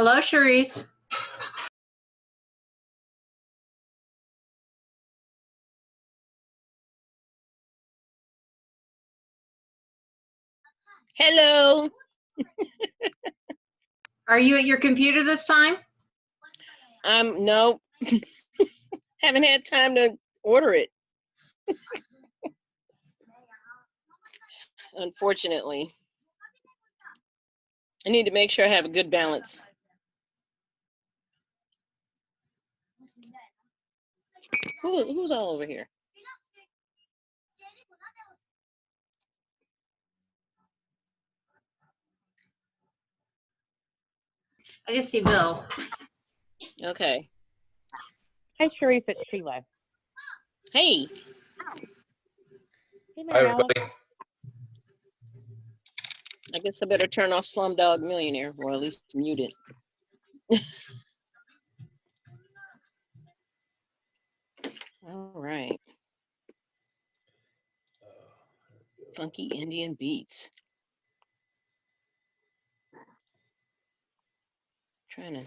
Hello, Charisse. Hello. Are you at your computer this time? No, haven't had time to order it. Unfortunately, I need to make sure I have a good balance. Who's all over here? I just see Bill. Okay. Hi, Sharif. It's Sheila. Hey. Hi, everybody. I guess I better turn off Slumdog Millionaire, or at least mute it. All right. Funky Indian beats. Trying to.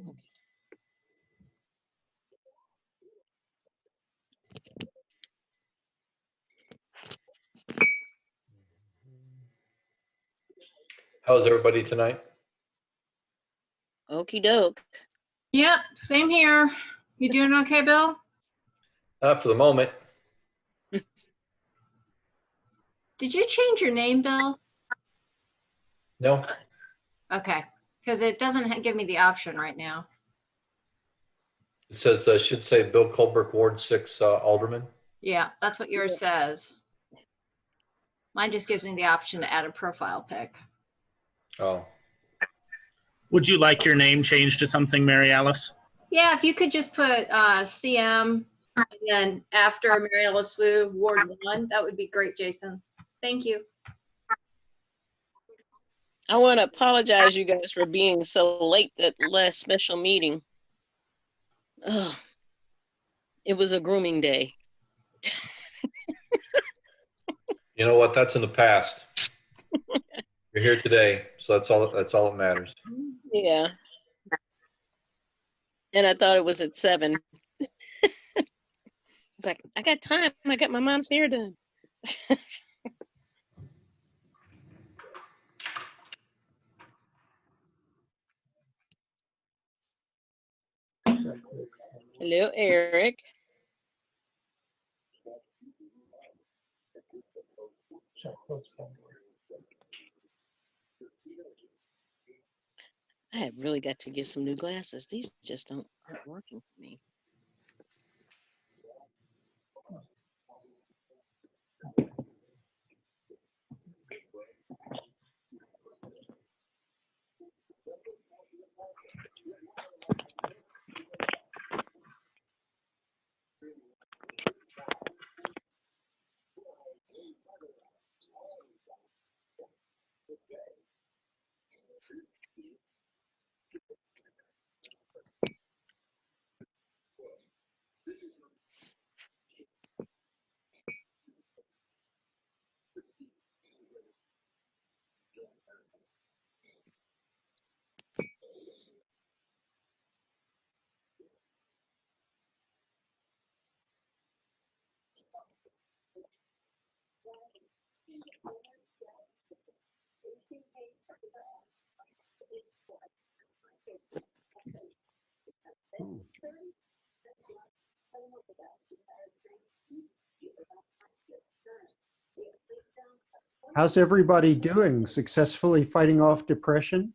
Okay. How's everybody tonight? Okie doke. Yep, same here. You doing okay, Bill? For the moment. Did you change your name, Bill? No. Okay, because it doesn't give me the option right now. It says, should say Bill Colbert, Ward 6, Alderman. Yeah, that's what yours says. Mine just gives me the option to add a profile pic. Oh. Would you like your name changed to something, Mary Alice? Yeah, if you could just put CM and then after Mary Alice Wu, Ward 1, that would be great, Jason. Thank you. I want to apologize, you guys, for being so late at the last special meeting. Ugh. It was a grooming day. You know what? That's in the past. You're here today, so that's all that matters. Yeah. And I thought it was at 7. It's like, I got time. I got my mom's hair done. Hello, Eric. I have really got to get some new glasses. These just aren't working for me. How's everybody doing? Successfully fighting off depression?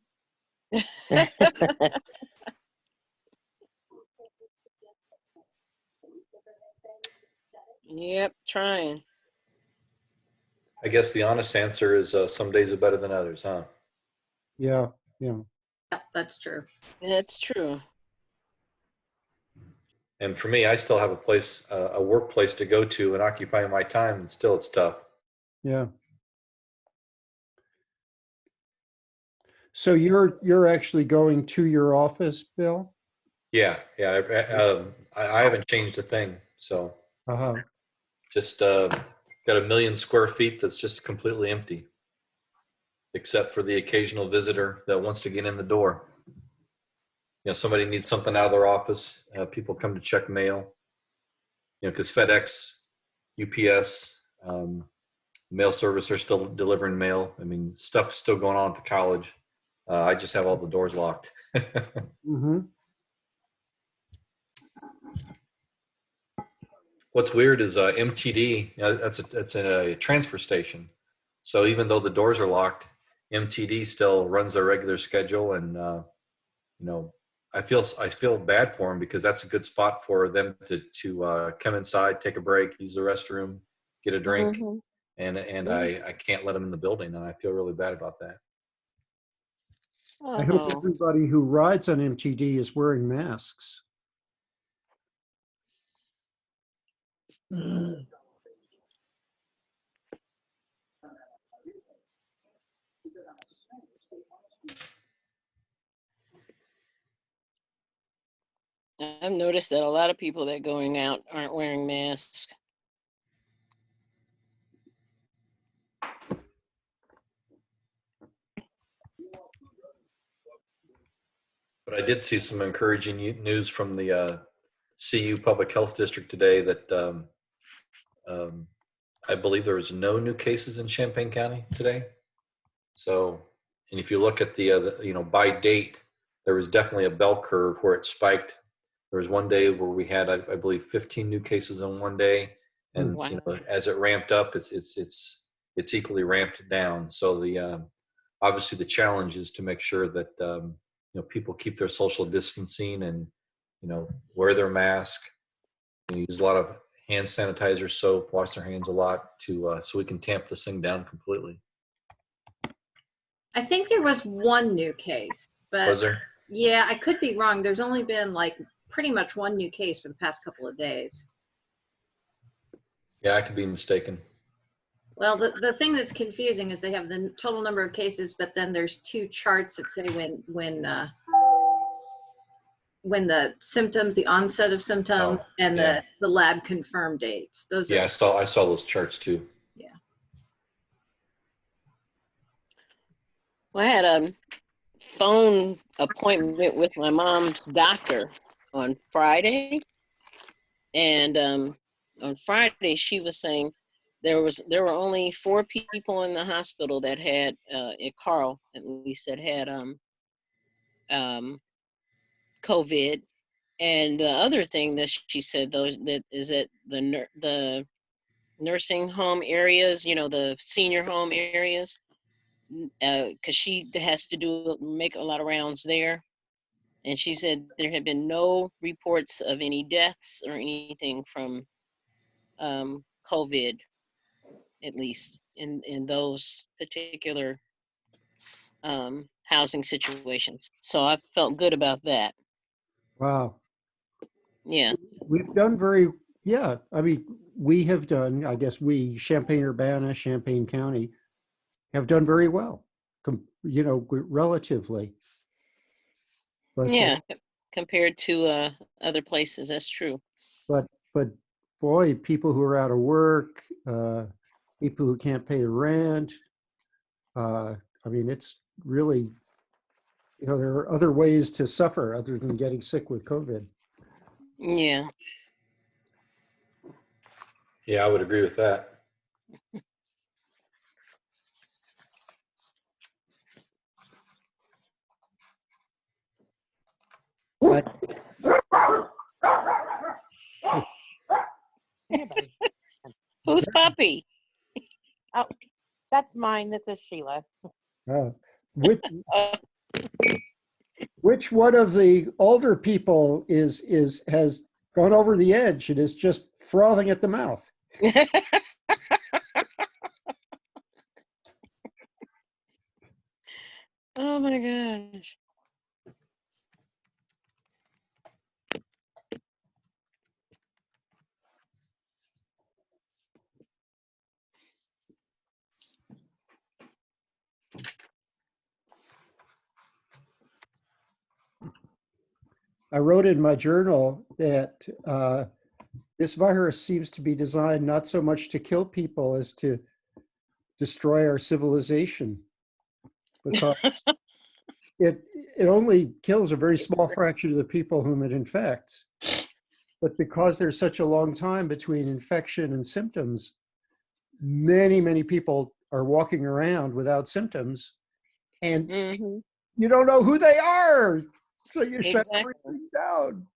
Yep, trying. I guess the honest answer is some days are better than others, huh? Yeah. Yeah, that's true. That's true. And for me, I still have a workplace to go to and occupy my time, and still it's tough. Yeah. So you're actually going to your office, Bill? Yeah. I haven't changed a thing. So just got 1 million square feet that's just completely empty. except for the occasional visitor that wants to get in the door. Somebody needs something out of their office. People come to check mail. Because FedEx, UPS, mail service are still delivering mail. I mean, stuff's still going on at the college. I just have all the doors locked. Mm-hmm. What's weird is MTD. That's a transfer station. So even though the doors are locked, MTD still runs their regular schedule, and I feel bad for them because that's a good spot for them to come inside, take a break, use the restroom, get a drink, Mhm. and I can't let them in the building, and I feel really bad about that. I hope Oh. everybody who rides on MTD is wearing masks. I've noticed that a lot of people that going out aren't wearing masks. But I did see some encouraging news from the CU Public Health District today that I believe there was no new cases in Champaign County today. So, and if you look at by date, there was definitely a bell curve where it spiked. There was one day where we had, I believe, 15 new cases in one day, and Wow. as it ramped up, it's equally ramped down. So obviously the challenge is to make sure that people keep their social distancing and wear their mask, use a lot of hand sanitizer, soap, wash their hands a lot so we can tamp this thing down completely. I think there was one new case, but Was there? yeah, I could be wrong. There's only been like pretty much one new case for the past couple of days. Yeah, I could be mistaken. Well, the thing that's confusing is they have the total number of cases, but then there's two charts that say when the symptoms, the onset of symptoms, Oh, and yeah. the lab confirmed dates. Those Yeah, are I saw those charts too. Well, I had a phone appointment with my mom's doctor on Friday, and on Friday she was saying there were only 4 people in the hospital that had Carl at least that had COVID, and the other thing that she said though that is that the nursing home areas, the senior home areas, because she has to make a lot of rounds there. And she said there had been no reports of any deaths or anything from COVID, at least in those particular housing situations. So I felt good about that. Wow. Yeah. We've done yeah, I mean, we have done, I guess Champaign-Urbana, Champaign County have done very well, relatively. But, Yeah. Compared to other places, that's true. but boy, people who are out of work, people who can't pay the rent, I mean, it's really, there are other ways to suffer other than getting sick with COVID. Yeah. Yeah, I would agree with that. But Anybody. Who's puppy? Oh, that's mine. This is Sheila. which Uh, which one of the older people has gone over the edge and is just frothing at the mouth? Oh my gosh. I wrote in my journal that this virus seems to be designed not so much to kill people as to destroy our civilization. because it only kills a very small fraction of the people whom it infects. But because there's such a long time between infection and symptoms, many people are walking around without symptoms, and Hmm. you don't know who they are. So you shut Exactly. everything down.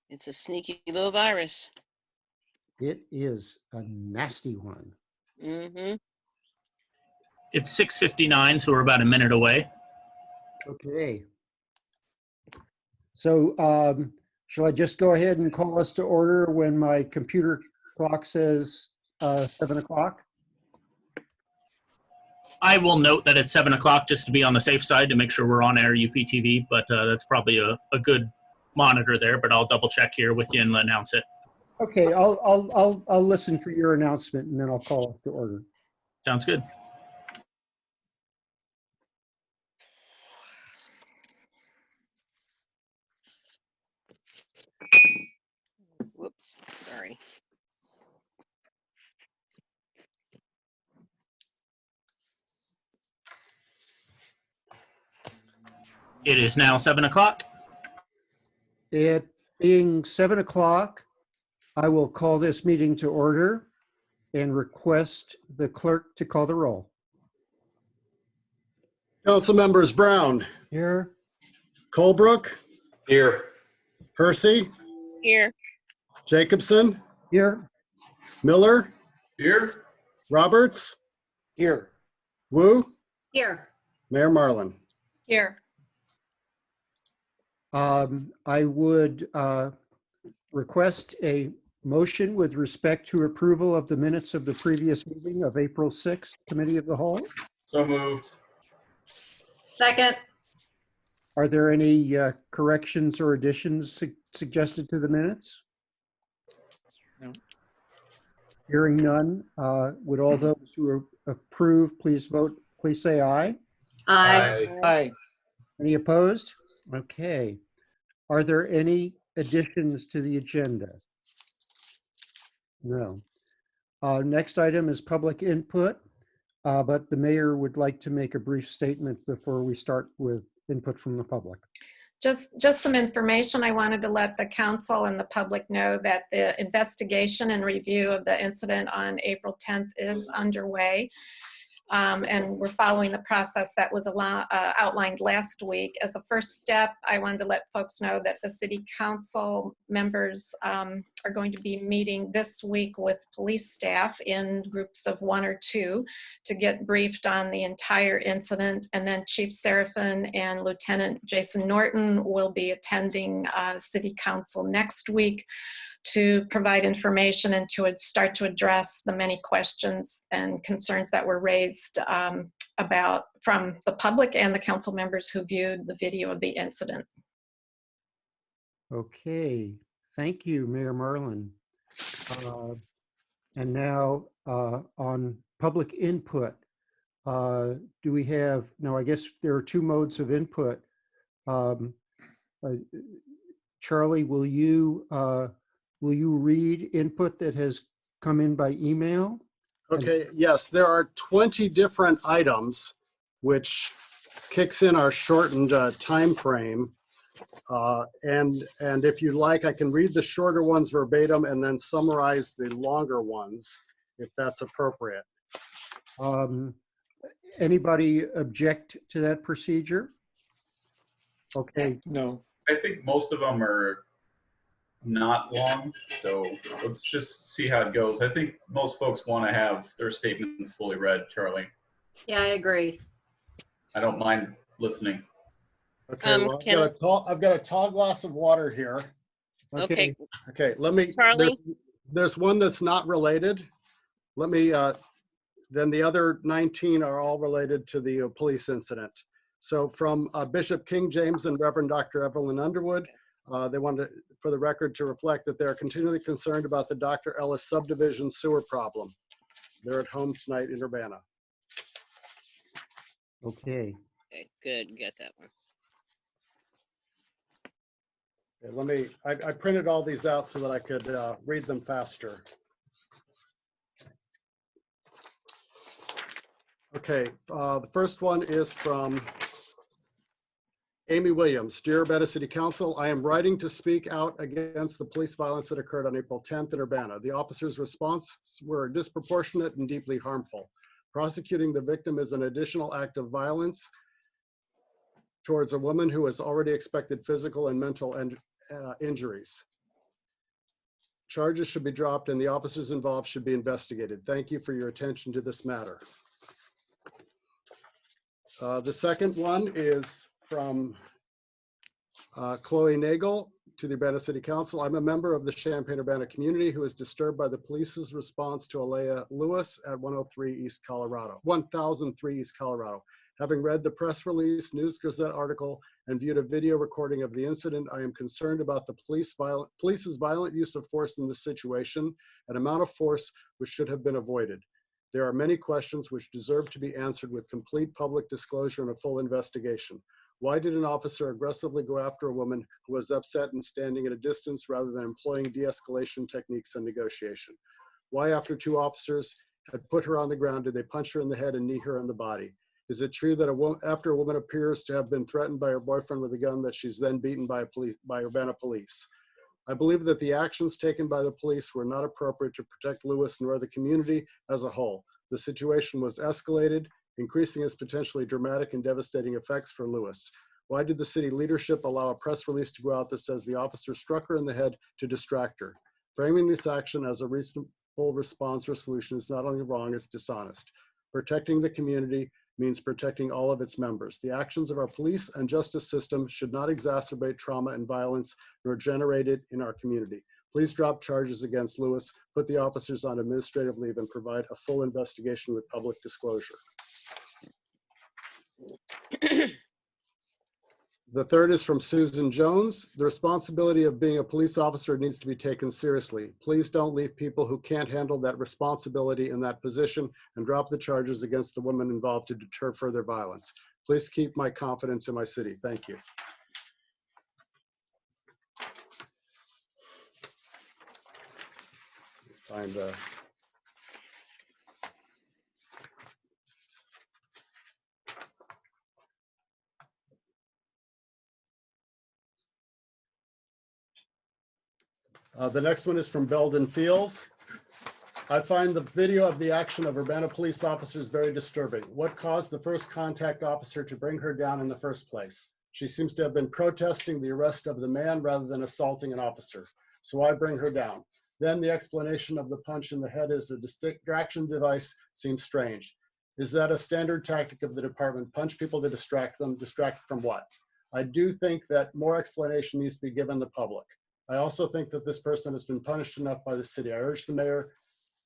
It's a sneaky little virus. It is a nasty one. Hmm. It's 6:59, so we're about a minute away. Okay. So shall I just go ahead and call us to order when my computer clock says 7 o'clock? I will note that it's 7 o'clock just to be on the safe side to make sure we're on air UPTV, but that's probably a good monitor there, but I'll double check here with you and announce it. Okay, I'll listen for your announcement and then I'll call us to order. Sounds good. Whoops, sorry. It is now 7 o'clock. It being 7 o'clock, I will call this meeting to order and request the clerk to call the roll. Council members Brown, Here. Colebrook, Here. Hersey, Here. Jacobson, Here. Miller, Here. Roberts, Here. Wu, Here. Mayor Marlin. Here. I would request a motion with respect to approval of the minutes of the previous meeting of April 6th, Committee of the Whole. So moved. Second. Are there any corrections or additions suggested to the minutes? No. Hearing none, would all those who approve, please vote, please say aye. Aye. Aye. Any opposed? Okay. Are there any additions to the agenda? No. Next item is public input, but the mayor would like to make a brief statement before we start with input from the public. Just some information. I wanted to let the council and the public know that the investigation and review of the incident on April 10th is underway. And we're following the process that was outlined last week. As a first step, I wanted to let folks know that the city council members are going to be meeting this week with police staff in groups of 1 or 2 to get briefed on the entire incident. And then Chief Seraphin and Lieutenant Jason Norton will be attending city council next week to provide information and to start to address the many questions and concerns that were raised from the public and the council members who viewed the video of the incident. Okay, thank you, Mayor Marlin. And now on public input, do we have, now I guess there are 2 modes of input. Charlie, will you read input that has come in by email? Okay, yes, there are 20 different items, which kicks in our shortened time frame. And if you like, I can read the shorter ones verbatim and then summarize the longer ones, if that's appropriate. Anybody object to that procedure? Okay. No, I think most of them are not long, so let's just see how it goes. I think most folks want to have their statements fully read, Charlie. Yeah, I agree. I don't mind listening. Okay, well, I've got a tall glass of water here. Okay. Okay, let me, Charlie? there's one that's not related. Let me, then the other 19 are all related to the police incident. So from Bishop King James and Reverend Dr. Evelyn Underwood, they wanted, for the record, to reflect that they're continually concerned about the Dr. Ellis subdivision sewer problem. They're at home tonight in Urbana. Okay. Okay, good, get that one. Okay, let me, I printed all these out so that I could read them faster. Okay, the first one is from Amy Williams. Dear Urbana City Council, I am writing to speak out against the police violence that occurred on April 10th in Urbana. The officers' response were disproportionate and deeply harmful. Prosecuting the victim is an additional act of violence towards a woman who has already expected physical and mental injuries. Charges should be dropped and the officers involved should be investigated. Thank you for your attention to this matter. The second one is from Chloe Nagel to the Urbana City Council. I'm a member of the Champaign-Urbana community who is disturbed by the police's response to Alea Lewis at 1003 East Colorado. Having read the press release, News Gazette article, and viewed a video recording of the incident, I am concerned about the police's violent use of force in this situation, an amount of force which should have been avoided. There are many questions which deserve to be answered with complete public disclosure and a full investigation. Why did an officer aggressively go after a woman who was upset and standing at a distance rather than employing de-escalation techniques and negotiation? Why, after two officers had put her on the ground, did they punch her in the head and knee her in the body? Is it true that after a woman appears to have been threatened by her boyfriend with a gun, that she's then beaten by Urbana police? I believe that the actions taken by the police were not appropriate to protect Lewis nor the community as a whole. The situation was escalated, increasing its potentially dramatic and devastating effects for Lewis. Why did the city leadership allow a press release to go out that says the officer struck her in the head to distract her? Framing this action as a reasonable response or solution is not only wrong, it's dishonest. Protecting the community means protecting all of its members. The actions of our police and justice system should not exacerbate trauma and violence, nor generate it in our community. Please drop charges against Lewis, put the officers on administrative leave, and provide a full investigation with public disclosure. The third is from Susan Jones. The responsibility of being a police officer needs to be taken seriously. Please don't leave people who can't handle that responsibility in that position and drop the charges against the women involved to deter further violence. Please keep my confidence in my city. Thank you. Find the next one is from Belden Fields. I find the video of the action of Urbana police officers very disturbing. What caused the first contact officer to bring her down in the first place? She seems to have been protesting the arrest of the man rather than assaulting an officer. So I bring her down. Then the explanation of the punch in the head as a distraction device seems strange. Is that a standard tactic of the department? Punch people to distract them? Distract from what? I do think that more explanation needs to be given the public. I also think that this person has been punished enough by the city. I urge the mayor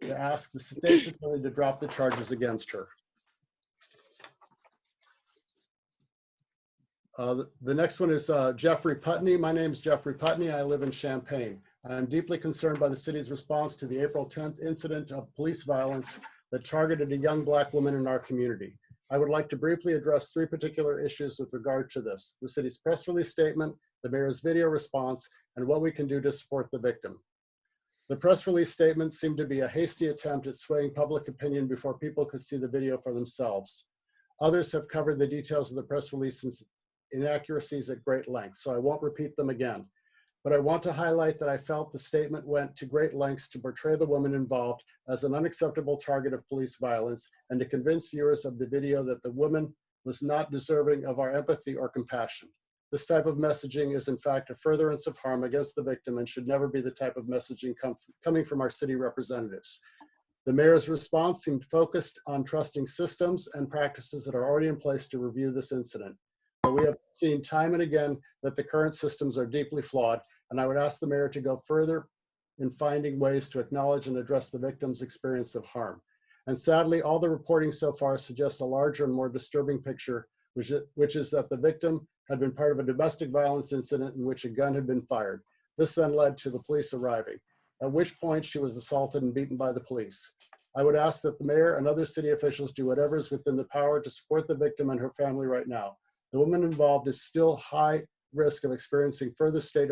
to ask the state's attorney to drop the charges against her. The next one is Jeffrey Putney. My name is Jeffrey Putney. I live in Champaign. I am deeply concerned by the city's response to the April 10th incident of police violence that targeted a young Black woman in our community. I would like to briefly address three particular issues with regard to this: the city's press release statement, the mayor's video response, and what we can do to support the victim. The press release statement seemed to be a hasty attempt at swaying public opinion before people could see the video for themselves. Others have covered the details of the press release and inaccuracies at great length, so I won't repeat them again. But I want to highlight that I felt the statement went to great lengths to portray the woman involved as an unacceptable target of police violence and to convince viewers of the video that the woman was not deserving of our empathy or compassion. This type of messaging is in fact a furtherance of harm against the victim and should never be the type of messaging coming from our city representatives. The mayor's response seemed focused on trusting systems and practices that are already in place to review this incident. But we have seen time and again that the current systems are deeply flawed, and I would ask the mayor to go further in finding ways to acknowledge and address the victim's experience of harm. And sadly, all the reporting so far suggests a larger and more disturbing picture, which is that the victim had been part of a domestic violence incident in which a gun had been fired. This then led to the police arriving, at which point she was assaulted and beaten by the police. I would ask that the mayor and other city officials do whatever is within the power to support the victim and her family right now. The woman involved is still high risk of experiencing further state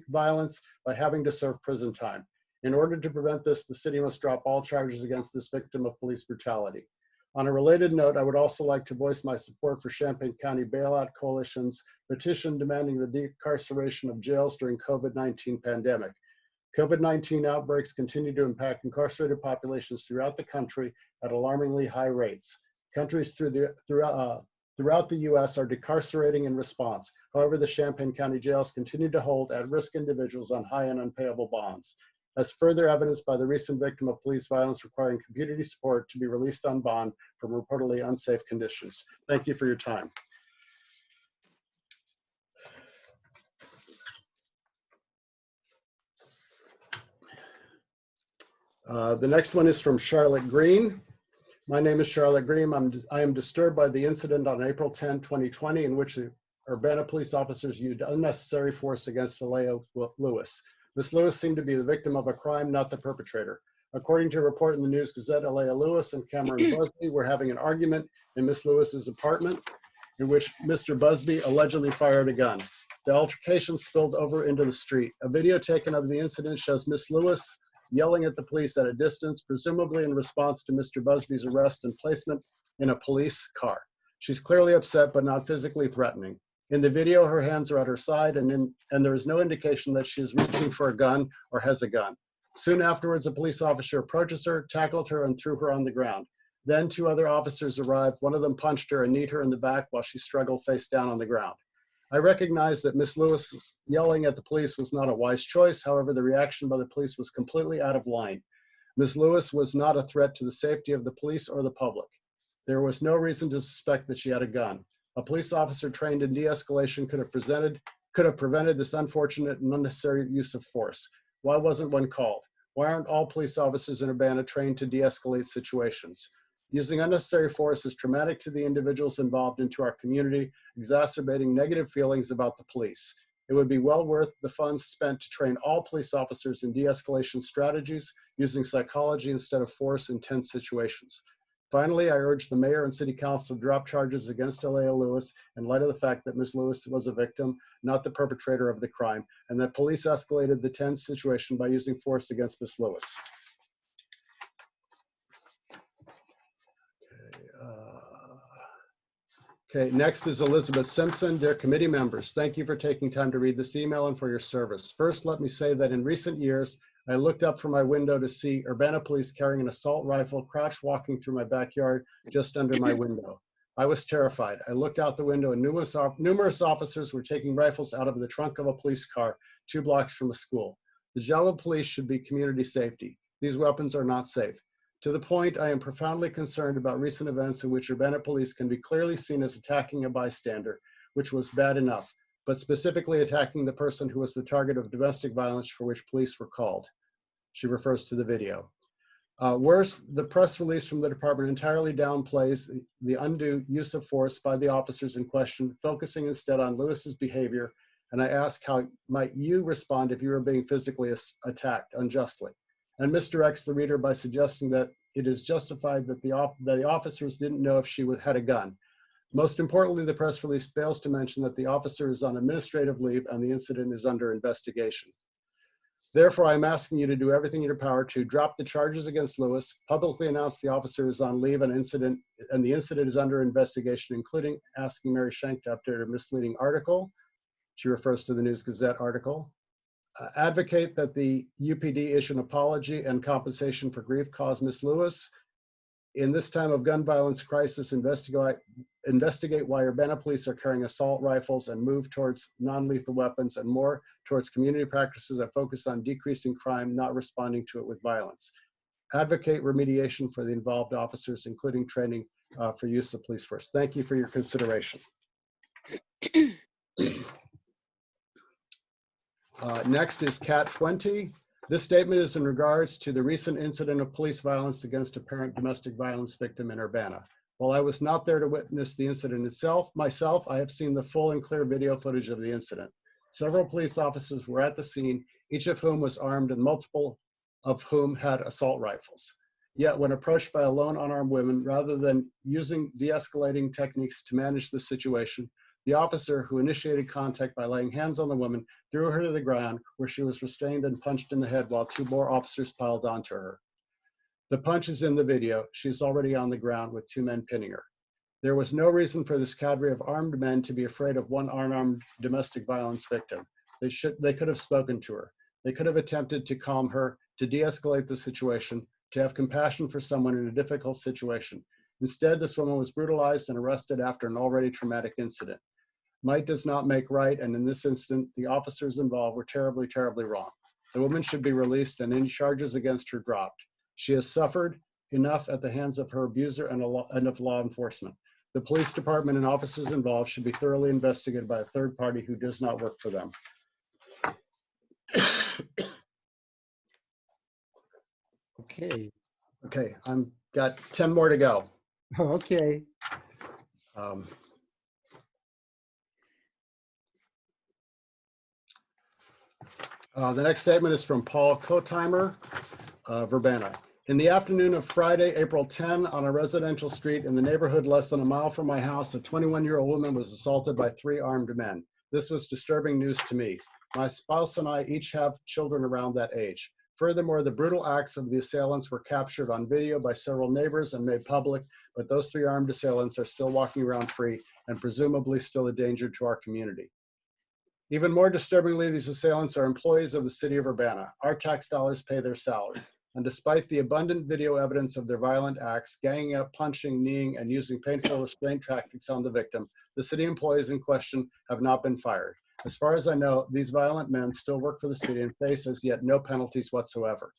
violence by having to serve prison time. In order to prevent this, the city must drop all charges against this victim of police brutality. On a related note, I would also like to voice my support for Champaign County Bailout Coalition's petition demanding the decarceration of jails during COVID-19 pandemic. COVID-19 outbreaks continue to impact incarcerated populations throughout the country at alarmingly high rates. Countries throughout the U.S. are decarcerating in response. However, the Champaign County jails continue to hold at-risk individuals on high and unpayable bonds, as further evidenced by the recent victim of police violence requiring community support to be released on bond from reportedly unsafe conditions. Thank you for your time. The next one is from Charlotte Green. My name is Charlotte Green. I am disturbed by the incident on April 10, 2020, in which the Urbana police officers used unnecessary force against Alea Lewis. Ms. Lewis seemed to be the victim of a crime, not the perpetrator. According to a report in the News Gazette, Alea Lewis and Cameron Busby were having an argument in Ms. Lewis's apartment in which Mr. Busby allegedly fired a gun. The altercation spilled over into the street. A video taken of the incident shows Ms. Lewis yelling at the police at a distance, presumably in response to Mr. Busby's arrest and placement in a police car. She's clearly upset, but not physically threatening. In the video, her hands are at her side, and there is no indication that she is reaching for a gun or has a gun. Soon afterwards, a police officer approaches her, tackled her, and threw her on the ground. Then 2 other officers arrived. One of them punched her and kneed her in the back while she struggled face down on the ground. I recognize that Ms. Lewis yelling at the police was not a wise choice. However, the reaction by the police was completely out of line. Ms. Lewis was not a threat to the safety of the police or the public. There was no reason to suspect that she had a gun. A police officer trained in de-escalation could have prevented this unfortunate and unnecessary use of force. Why wasn't one called? Why aren't all police officers in Urbana trained to de-escalate situations? Using unnecessary force is traumatic to the individuals involved and to our community, exacerbating negative feelings about the police. It would be well worth the funds spent to train all police officers in de-escalation strategies using psychology instead of force in tense situations. Finally, I urge the mayor and city council to drop charges against Alea Lewis in light of the fact that Ms. Lewis was a victim, not the perpetrator of the crime, and that police escalated the tense situation by using force against Ms. Lewis. Okay, next is Elizabeth Simpson. Dear committee members, thank you for taking time to read this email and for your service. First, let me say that in recent years, I looked up from my window to see Urbana police carrying an assault rifle, crouch walking through my backyard just under my window. I was terrified. I looked out the window and numerous officers were taking rifles out of the trunk of a police car 2 blocks from a school. The job of police should be community safety. These weapons are not safe. To the point, I am profoundly concerned about recent events in which Urbana police can be clearly seen as attacking a bystander, which was bad enough, but specifically attacking the person who was the target of domestic violence for which police were called. She refers to the video. Worse, the press release from the department entirely downplays the undue use of force by the officers in question, focusing instead on Lewis's behavior. And I ask, how might you respond if you were being physically attacked unjustly? And misdirects the reader by suggesting that it is justified that the officers didn't know if she had a gun. Most importantly, the press release fails to mention that the officer is on administrative leave and the incident is under investigation. Therefore, I'm asking you to do everything in your power to drop the charges against Lewis, publicly announce the officer is on leave and the incident is under investigation, including asking Mary Schenk to update a misleading article. She refers to the News Gazette article. Advocate that the UPD issue an apology and compensation for grief caused Ms. Lewis. In this time of gun violence crisis, investigate why Urbana police are carrying assault rifles and move towards non-lethal weapons and more towards community practices that focus on decreasing crime, not responding to it with violence. Advocate remediation for the involved officers, including training for use of police force. Thank you for your consideration. Next is Cat 20. This statement is in regards to the recent incident of police violence against a parent domestic violence victim in Urbana. While I was not there to witness the incident myself, I have seen the full and clear video footage of the incident. Several police officers were at the scene, each of whom was armed and multiple of whom had assault rifles. Yet when approached by a lone unarmed woman, rather than using de-escalating techniques to manage the situation, the officer, who initiated contact by laying hands on the woman, threw her to the ground where she was restrained and punched in the head while 2 more officers piled onto her. The punch is in the video. She's already on the ground with 2 men pinning her. There was no reason for this cadre of armed men to be afraid of one unarmed domestic violence victim. They could have spoken to her. They could have attempted to calm her, to de-escalate the situation, to have compassion for someone in a difficult situation. Instead, this woman was brutalized and arrested after an already traumatic incident. Might does not make right, and in this incident, the officers involved were terribly, terribly wrong. The woman should be released and any charges against her dropped. She has suffered enough at the hands of her abuser and of law enforcement. The police department and officers involved should be thoroughly investigated by a third party who does not work for them. Okay. Okay, I'm got 10 more to go. Okay. The next statement is from Paul Kotheimer of Urbana. In the afternoon of Friday, April 10, on a residential street in the neighborhood less than a mile from my house, a 21-year-old woman was assaulted by 3 armed men. This was disturbing news to me. My spouse and I each have children around that age. Furthermore, the brutal acts of the assailants were captured on video by several neighbors and made public, but those 3 armed assailants are still walking around free and presumably still a danger to our community. Even more disturbingly, these assailants are employees of the city of Urbana. Our tax dollars pay their salary. And despite the abundant video evidence of their violent acts, ganging up, punching, kneeing, and using painful restraint tactics on the victim, the city employees in question have not been fired. As far as I know, these violent men still work for the city and face as yet no penalties whatsoever.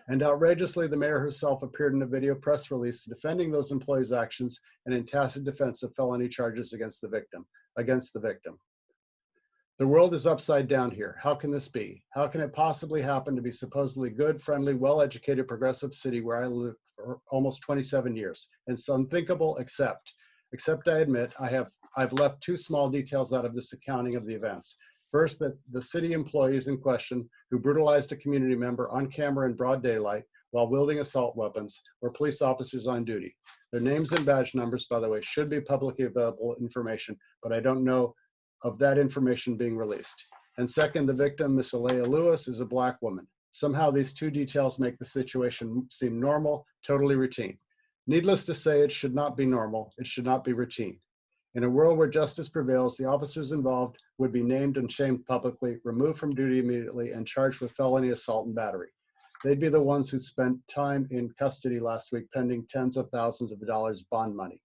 And outrageously, the mayor herself appeared in a video press release defending those employees' actions and in tacit defense of felony charges against the victim. The world is upside down here. How can this be? How can it possibly happen to be supposedly good, friendly, well-educated, progressive city where I lived for almost 27 years? It's unthinkable, except I admit I've left 2 small details out of this accounting of the events. First, that the city employees in question who brutalized a community member on camera in broad daylight while wielding assault weapons were police officers on duty. Their names and badge numbers, by the way, should be publicly available information, but I don't know of that information being released. And second, the victim, Miss Alea Lewis, is a Black woman. Somehow these 2 details make the situation seem normal, totally routine. Needless to say, it should not be normal. It should not be routine. In a world where justice prevails, the officers involved would be named and shamed publicly, removed from duty immediately, and charged with felony assault and battery. They'd be the ones who spent time in custody last week pending tens of thousands of dollars bond money.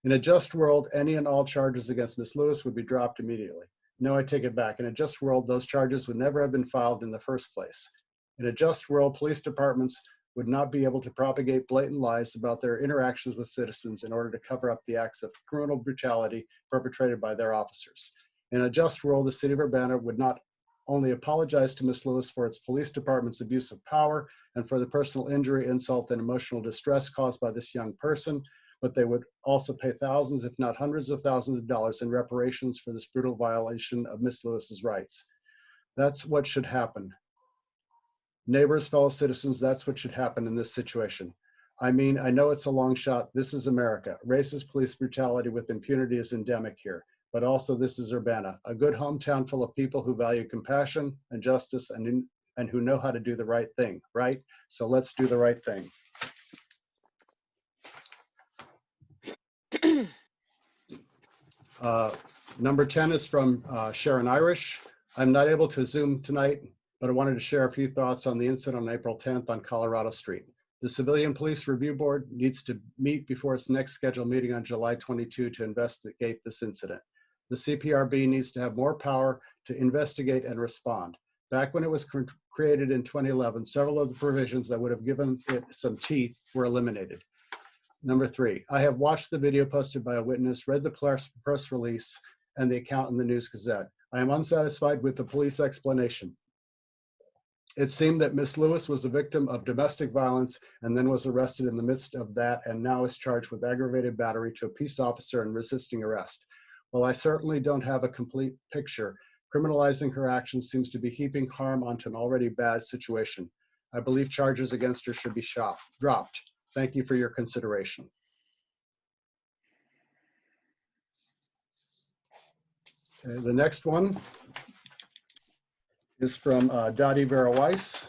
In a just world, any and all charges against Ms. Lewis would be dropped immediately. No, I take it back. In a just world, those charges would never have been filed in the first place. In a just world, police departments would not be able to propagate blatant lies about their interactions with citizens in order to cover up the acts of criminal brutality perpetrated by their officers. In a just world, the city of Urbana would not only apologize to Ms. Lewis for its police department's abuse of power and for the personal injury, insult, and emotional distress caused by this young person, but they would also pay thousands, if not hundreds of thousands of dollars in reparations for this brutal violation of Ms. Lewis's rights. That's what should happen. Neighbors, fellow citizens, that's what should happen in this situation. I mean, I know it's a long shot. This is America. Racist police brutality with impunity is endemic here, but also this is Urbana, a good hometown full of people who value compassion and justice and who know how to do the right thing, right? So let's do the right thing. Number 10 is from Sharon Irish. I'm not able to Zoom tonight, but I wanted to share a few thoughts on the incident on April 10th on Colorado Street. The Civilian Police Review Board needs to meet before its next scheduled meeting on July 22 to investigate this incident. The CPRB needs to have more power to investigate and respond. Back when it was created in 2011, several of the provisions that would have given it some teeth were eliminated. Number 3, I have watched the video posted by a witness, read the press release and the account in the News Gazette. I am unsatisfied with the police explanation. It seemed that Ms. Lewis was a victim of domestic violence and then was arrested in the midst of that and now is charged with aggravated battery to a peace officer and resisting arrest. While I certainly don't have a complete picture, criminalizing her actions seems to be heaping harm onto an already bad situation. I believe charges against her should be dropped. Thank you for your consideration. Okay, the next one is from Dottie Vera Weiss.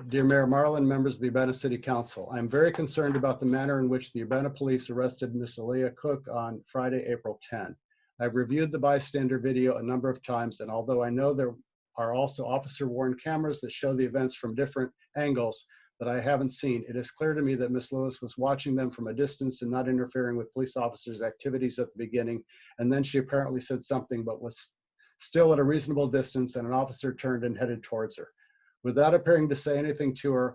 Dear Mayor Marlin, members of the Urbana City Council, I'm very concerned about the manner in which the Urbana police arrested Miss Aaliyah Cook on Friday, April 10. I've reviewed the bystander video a number of times, and although I know there are also officer-worn cameras that show the events from different angles that I haven't seen, it is clear to me that Miss Lewis was watching them from a distance and not interfering with police officers' activities at the beginning, and then she apparently said something but was still at a reasonable distance, and an officer turned and headed towards her. Without appearing to say anything to her,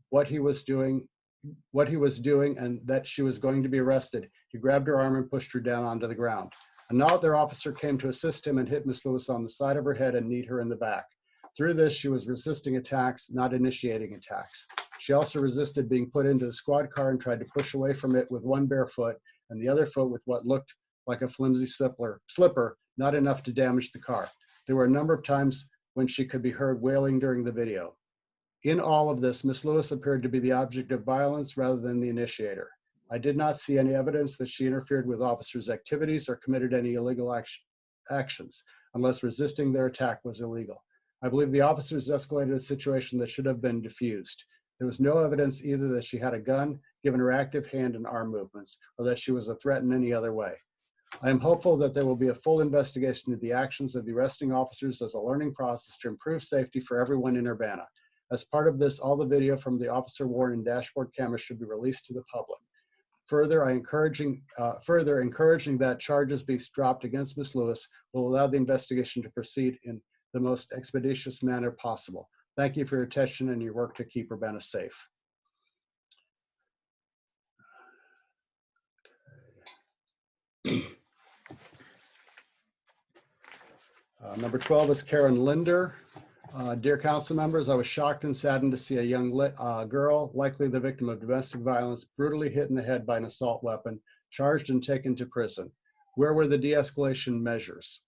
what he was doing and that she was going to be arrested, he grabbed her arm and pushed her down onto the ground. Another officer came to assist him and hit Miss Lewis on the side of her head and kneed her in the back. Through this, she was resisting attacks, not initiating attacks. She also resisted being put into the squad car and tried to push away from it with one bare foot and the other foot with what looked like a flimsy slipper, not enough to damage the car. There were a number of times when she could be heard wailing during the video. In all of this, Miss Lewis appeared to be the object of violence rather than the initiator. I did not see any evidence that she interfered with officers' activities or committed any illegal actions, unless resisting their attack was illegal. I believe the officers escalated a situation that should have been diffused. There was no evidence either that she had a gun, given her active hand and arm movements, or that she was a threat in any other way. I am hopeful that there will be a full investigation of the actions of the arresting officers as a learning process to improve safety for everyone in Urbana. As part of this, all the video from the officer-worn and dashboard cameras should be released to the public. Further, encouraging that charges be dropped against Ms. Lewis will allow the investigation to proceed in the most expeditious manner possible. Thank you for your attention and your work to keep Urbana safe. Number 12 is Karen Linder. Dear council members, I was shocked and saddened to see a young girl, likely the victim of domestic violence, brutally hit in the head by an assault weapon, charged and taken to prison. Where were the de-escalation measures?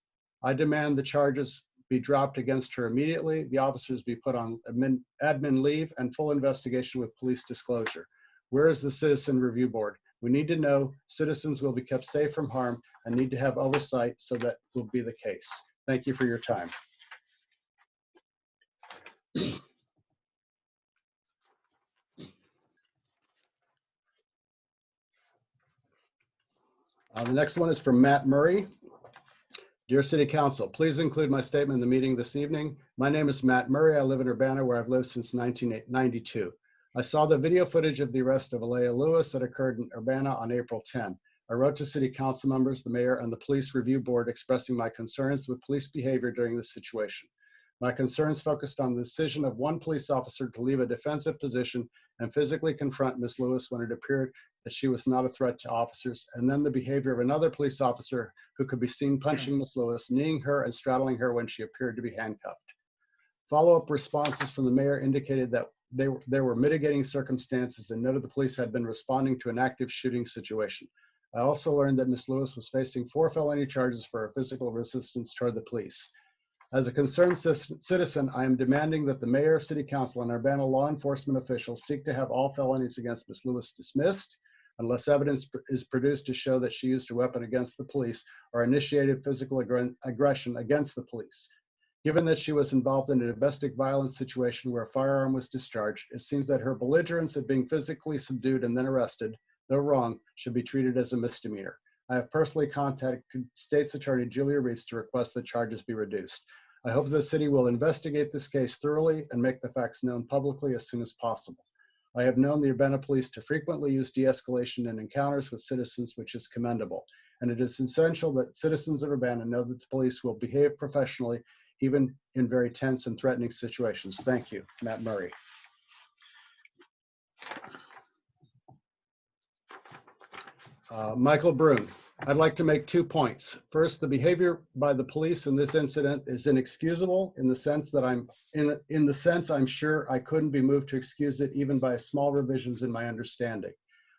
I demand the charges be dropped against her immediately, the officers be put on admin leave, and full investigation with police disclosure. Where is the Citizen Review Board? We need to know citizens will be kept safe from harm and need to have oversight so that will be the case. Thank you for your time. The next one is from Matt Murray. Dear City Council, please include my statement in the meeting this evening. My name is Matt Murray. I live in Urbana, where I've lived since 1992. I saw the video footage of the arrest of Aaliyah Lewis that occurred in Urbana on April 10. I wrote to City Council members, the mayor, and the Police Review Board expressing my concerns with police behavior during this situation. My concerns focused on the decision of one police officer to leave a defensive position and physically confront Ms. Lewis when it appeared that she was not a threat to officers, and then the behavior of another police officer who could be seen punching Ms. Lewis, kneeing her, and straddling her when she appeared to be handcuffed. Follow-up responses from the mayor indicated that there were mitigating circumstances and noted the police had been responding to an active shooting situation. I also learned that Ms. Lewis was facing 4 felony charges for her physical resistance toward the police. As a concerned citizen, I am demanding that the mayor, city council, and Urbana law enforcement officials seek to have all felonies against Ms. Lewis dismissed unless evidence is produced to show that she used a weapon against the police or initiated physical aggression against the police. Given that she was involved in a domestic violence situation where a firearm was discharged, it seems that her belligerence of being physically subdued and then arrested, though wrong, should be treated as a misdemeanor. I have personally contacted State's Attorney Julia Reese to request that charges be reduced. I hope the city will investigate this case thoroughly and make the facts known publicly as soon as possible. I have known the Urbana police to frequently use de-escalation in encounters with citizens, which is commendable. And it is essential that citizens of Urbana know that the police will behave professionally, even in very tense and threatening situations. Thank you, Matt Murray. Michael Brune. I'd like to make 2 points. First, the behavior by the police in this incident is inexcusable in the sense that I'm sure I couldn't be moved to excuse it even by small revisions in my understanding.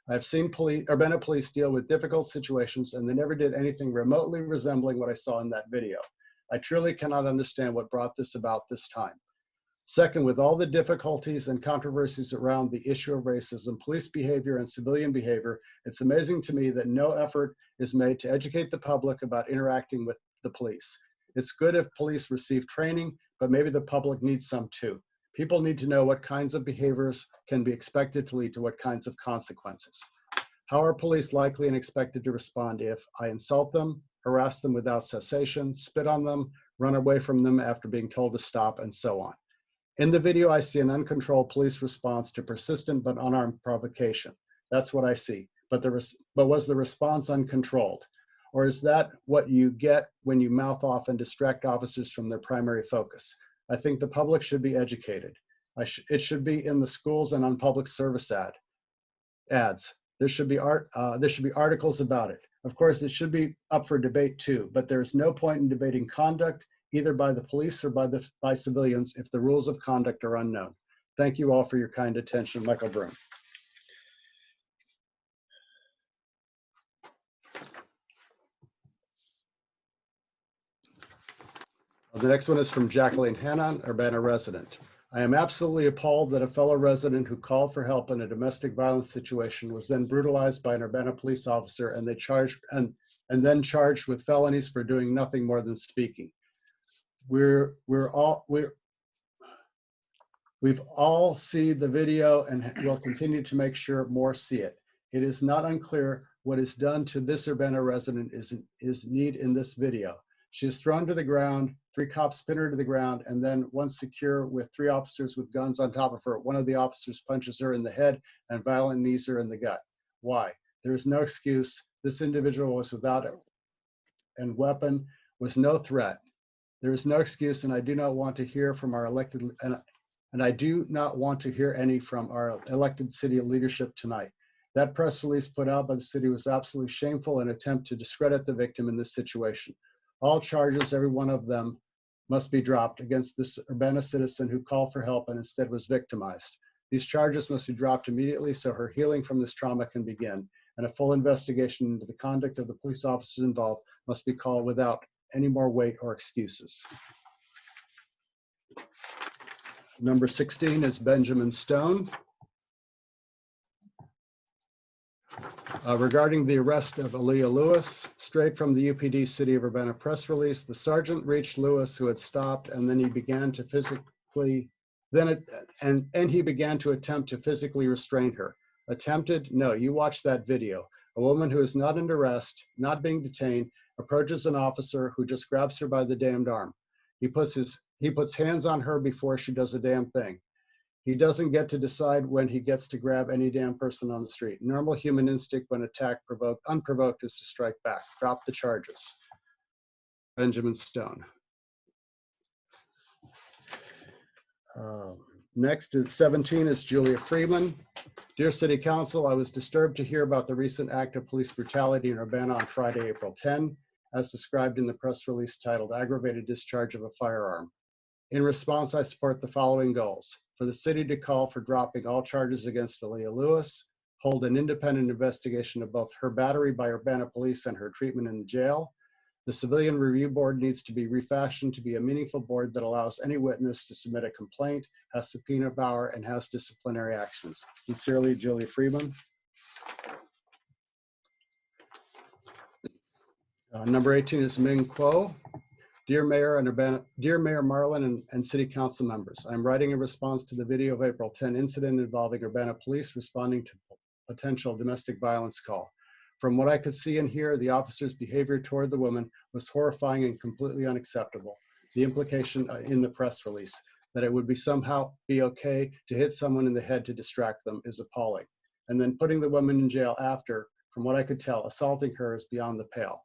I've seen Urbana police deal with difficult situations and they never did anything remotely resembling what I saw in that video. I truly cannot understand what brought this about this time. Second, with all the difficulties and controversies around the issue of racism, police behavior, and civilian behavior, it's amazing to me that no effort is made to educate the public about interacting with the police. It's good if police receive training, but maybe the public needs some too. People need to know what kinds of behaviors can be expected to lead to what kinds of consequences. How are police likely and expected to respond if I insult them, harass them without cessation, spit on them, run away from them after being told to stop, and so on? In the video, I see an uncontrolled police response to persistent but unarmed provocation. That's what I see. But was the response uncontrolled? Or is that what you get when you mouth off and distract officers from their primary focus? I think the public should be educated. It should be in the schools and on public service ads. There should be articles about it. Of course, it should be up for debate too, but there's no point in debating conduct either by the police or by civilians if the rules of conduct are unknown. Thank you all for your kind attention. Michael Broom. The next one is from Jacqueline Hannon, Urbana resident. I am absolutely appalled that a fellow resident who called for help in a domestic violence situation was then brutalized by an Urbana police officer and then charged with felonies for doing nothing more than speaking. We've all seen the video and will continue to make sure more see it. It is not unclear what is done to this Urbana resident is need in this video. She is thrown to the ground, 3 cops pin her to the ground, and then once secure with 3 officers with guns on top of her, one of the officers punches her in the head and violently knees her in the gut. Why? There is no excuse. This individual was without a weapon, was no threat. There is no excuse, and I do not want to hear from our elected, and I do not want to hear any from our elected city leadership tonight. That press release put out by the city was absolutely shameful and an attempt to discredit the victim in this situation. All charges, every one of them, must be dropped against this Urbana citizen who called for help and instead was victimized. These charges must be dropped immediately so her healing from this trauma can begin, and a full investigation into the conduct of the police officers involved must be called without any more weight or excuses. Number 16 is Benjamin Stone. Regarding the arrest of Aaliyah Lewis, straight from the UPD City of Urbana press release, the sergeant reached Lewis, who had stopped, and then he began to he began to attempt to physically restrain her. Attempted? No, you watch that video. A woman who is not under arrest, not being detained, approaches an officer who just grabs her by the damned arm. He puts hands on her before she does a damn thing. He doesn't get to decide when he gets to grab any damn person on the street. Normal human instinct when attacked unprovoked is to strike back. Drop the charges. Benjamin Stone. Next is 17 is Julia Freeman. Dear City Council, I was disturbed to hear about the recent act of police brutality in Urbana on Friday, April 10, as described in the press release titled Aggravated Discharge of a Firearm. In response, I support the following goals. For the city to call for dropping all charges against Aaliyah Lewis, hold an independent investigation of both her battery by Urbana police and her treatment in the jail. The Civilian Review Board needs to be refashioned to be a meaningful board that allows any witness to submit a complaint, has subpoena power, and has disciplinary actions. Sincerely, Julia Freeman. Number 18 is Ming Kuo. Dear Mayor Marlin and City Council members, I'm writing in response to the video of April 10 incident involving Urbana police responding to potential domestic violence call. From what I could see and hear, the officer's behavior toward the woman was horrifying and completely unacceptable. The implication in the press release that it would be somehow be okay to hit someone in the head to distract them is appalling. And then putting the woman in jail after, from what I could tell, assaulting her is beyond the pale.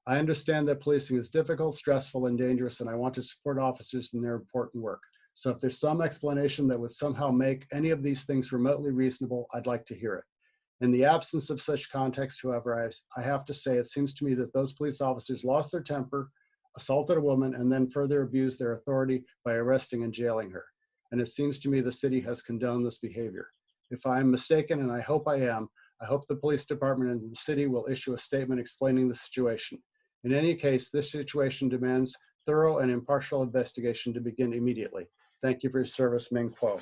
I understand that policing is difficult, stressful, and dangerous, and I want to support officers in their important work. So if there's some explanation that would somehow make any of these things remotely reasonable, I'd like to hear it. In the absence of such context, however, I have to say it seems to me that those police officers lost their temper, assaulted a woman, and then further abused their authority by arresting and jailing her. And it seems to me the city has condoned this behavior. If I am mistaken, and I hope I am, I hope the police department and the city will issue a statement explaining the situation. In any case, this situation demands thorough and impartial investigation to begin immediately. Thank you for your service, Ming Kuo.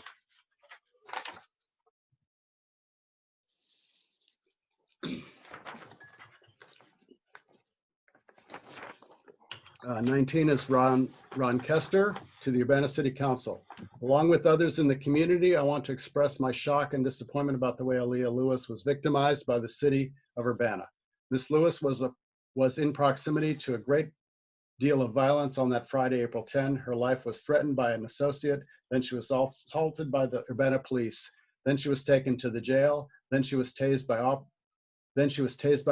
19 is Ron Ron Kester, to the Urbana City Council. Along with others in the community, I want to express my shock and disappointment about the way Aaliyah Lewis was victimized by the city of Urbana. Ms. Lewis was in proximity to a great deal of violence on that Friday, April 10. Her life was threatened by an associate. Then she was assaulted by the Urbana police. Then she was taken to the jail. Then she was tased by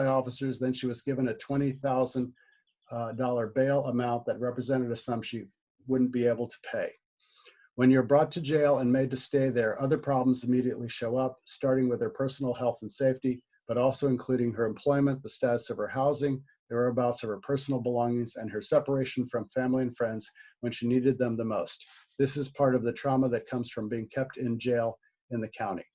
officers. Then she was given a $20,000 bail amount that represented a sum she wouldn't be able to pay. When you're brought to jail and made to stay there, other problems immediately show up, starting with her personal health and safety, but also including her employment, the status of her housing, the whereabouts of her personal belongings, and her separation from family and friends when she needed them the most. This is part of the trauma that comes from being kept in jail in the county.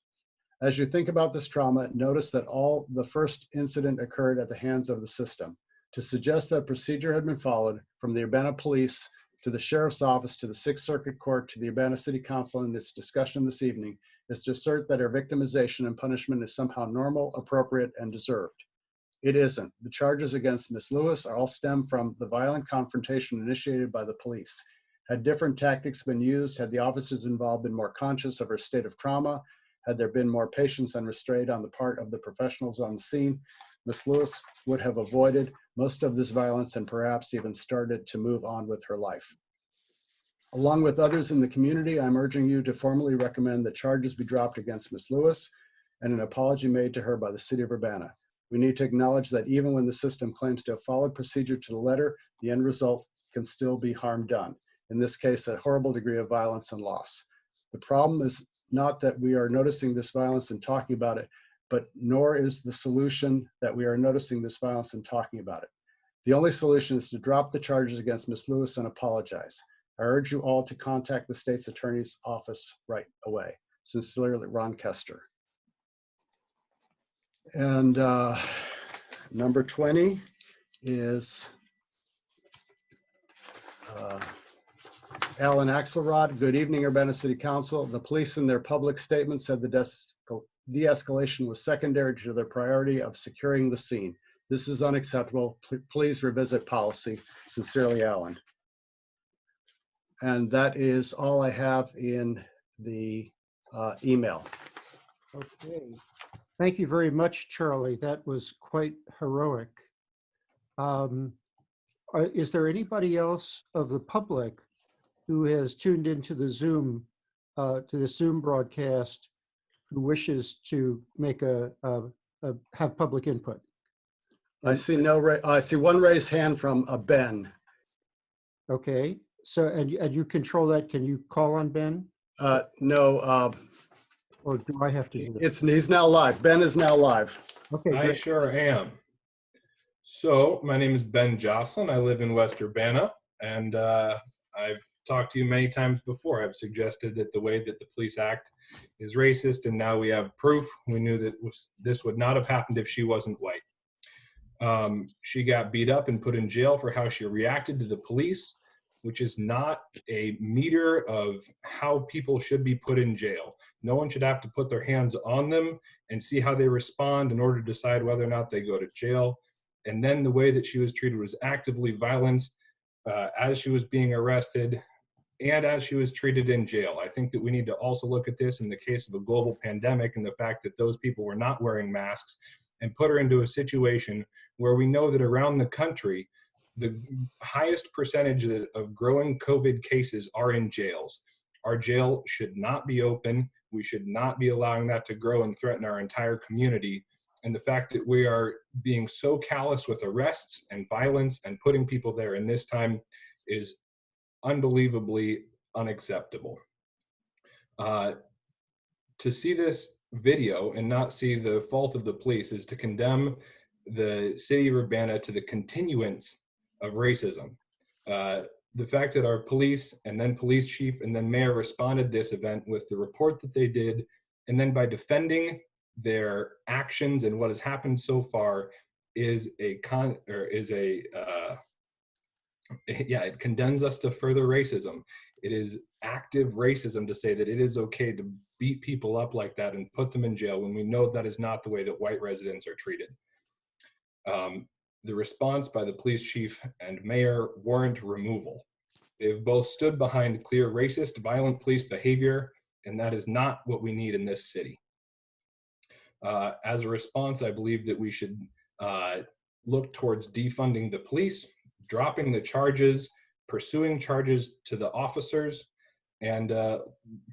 As you think about this trauma, notice that all the first incident occurred at the hands of the system. To suggest that procedure had been followed from the Urbana Police to the Sheriff's Office to the Sixth Circuit Court to the Urbana City Council in its discussion this evening is to assert that her victimization and punishment is somehow normal, appropriate, and deserved. It isn't. The charges against Ms. Lewis all stem from the violent confrontation initiated by the police. Had different tactics been used, had the officers involved been more conscious of her state of trauma, had there been more patience and restraint on the part of the professionals on the scene, Ms. Lewis would have avoided most of this violence and perhaps even started to move on with her life. Along with others in the community, I'm urging you to formally recommend that charges be dropped against Ms. Lewis and an apology made to her by the city of Urbana. We need to acknowledge that even when the system claims to have followed procedure to the letter, the end result can still be harm done. In this case, a horrible degree of violence and loss. The problem is not that we are noticing this violence and talking about it, but nor is the solution that we are noticing this violence and talking about it. The only solution is to drop the charges against Ms. Lewis and apologize. I urge you all to contact the state's attorney's office right away. Sincerely, Ron Kester. And number 20 is Alan Axelrod. Good evening, Urbana City Council. The police in their public statement said the de-escalation was secondary to their priority of securing the scene. This is unacceptable. Please revisit policy. Sincerely, Alan. And that is all I have in the email. Okay. Thank you very much, Charlie. That was quite heroic. Is there anybody else of the public who has tuned into the Zoom broadcast who wishes to make have public input? I see I see one raised hand from Ben. Okay. So, and you control that. Can you call on Ben? No. Or do I have to do it? He's now live. Ben is now live. Okay, I great. sure am. So my name is Ben Jocelyn. I live in West Urbana, and I've talked to you many times before. I've suggested that the way that the police act is racist, and now we have proof. We knew that this would not have happened if she wasn't white. She got beat up and put in jail for how she reacted to the police, which is not a meter of how people should be put in jail. No one should have to put their hands on them and see how they respond in order to decide whether or not they go to jail. And then the way that she was treated was actively violent as she was being arrested and as she was treated in jail. I think that we need to also look at this in the case of a global pandemic and the fact that those people were not wearing masks, and put her into a situation where we know that around the country, the highest percentage of growing COVID cases are in jails. Our jail should not be open. We should not be allowing that to grow and threaten our entire community. And the fact that we are being so callous with arrests and violence and putting people there in this time is unbelievably unacceptable. To see this video and not see the fault of the police is to condemn the city of Urbana to the continuance of racism. The fact that our police and then police chief and then mayor responded to this event with the report that they did, and then by defending their actions and what has happened so far it condemns us to further racism. It is active racism to say that it is okay to beat people up like that and put them in jail when we know that is not the way that white residents are treated. The response by the police chief and mayor warrant removal. They have both stood behind clear racist, violent police behavior, and that is not what we need in this city. As a response, I believe that we should look towards defunding the police, dropping the charges, pursuing charges to the officers, and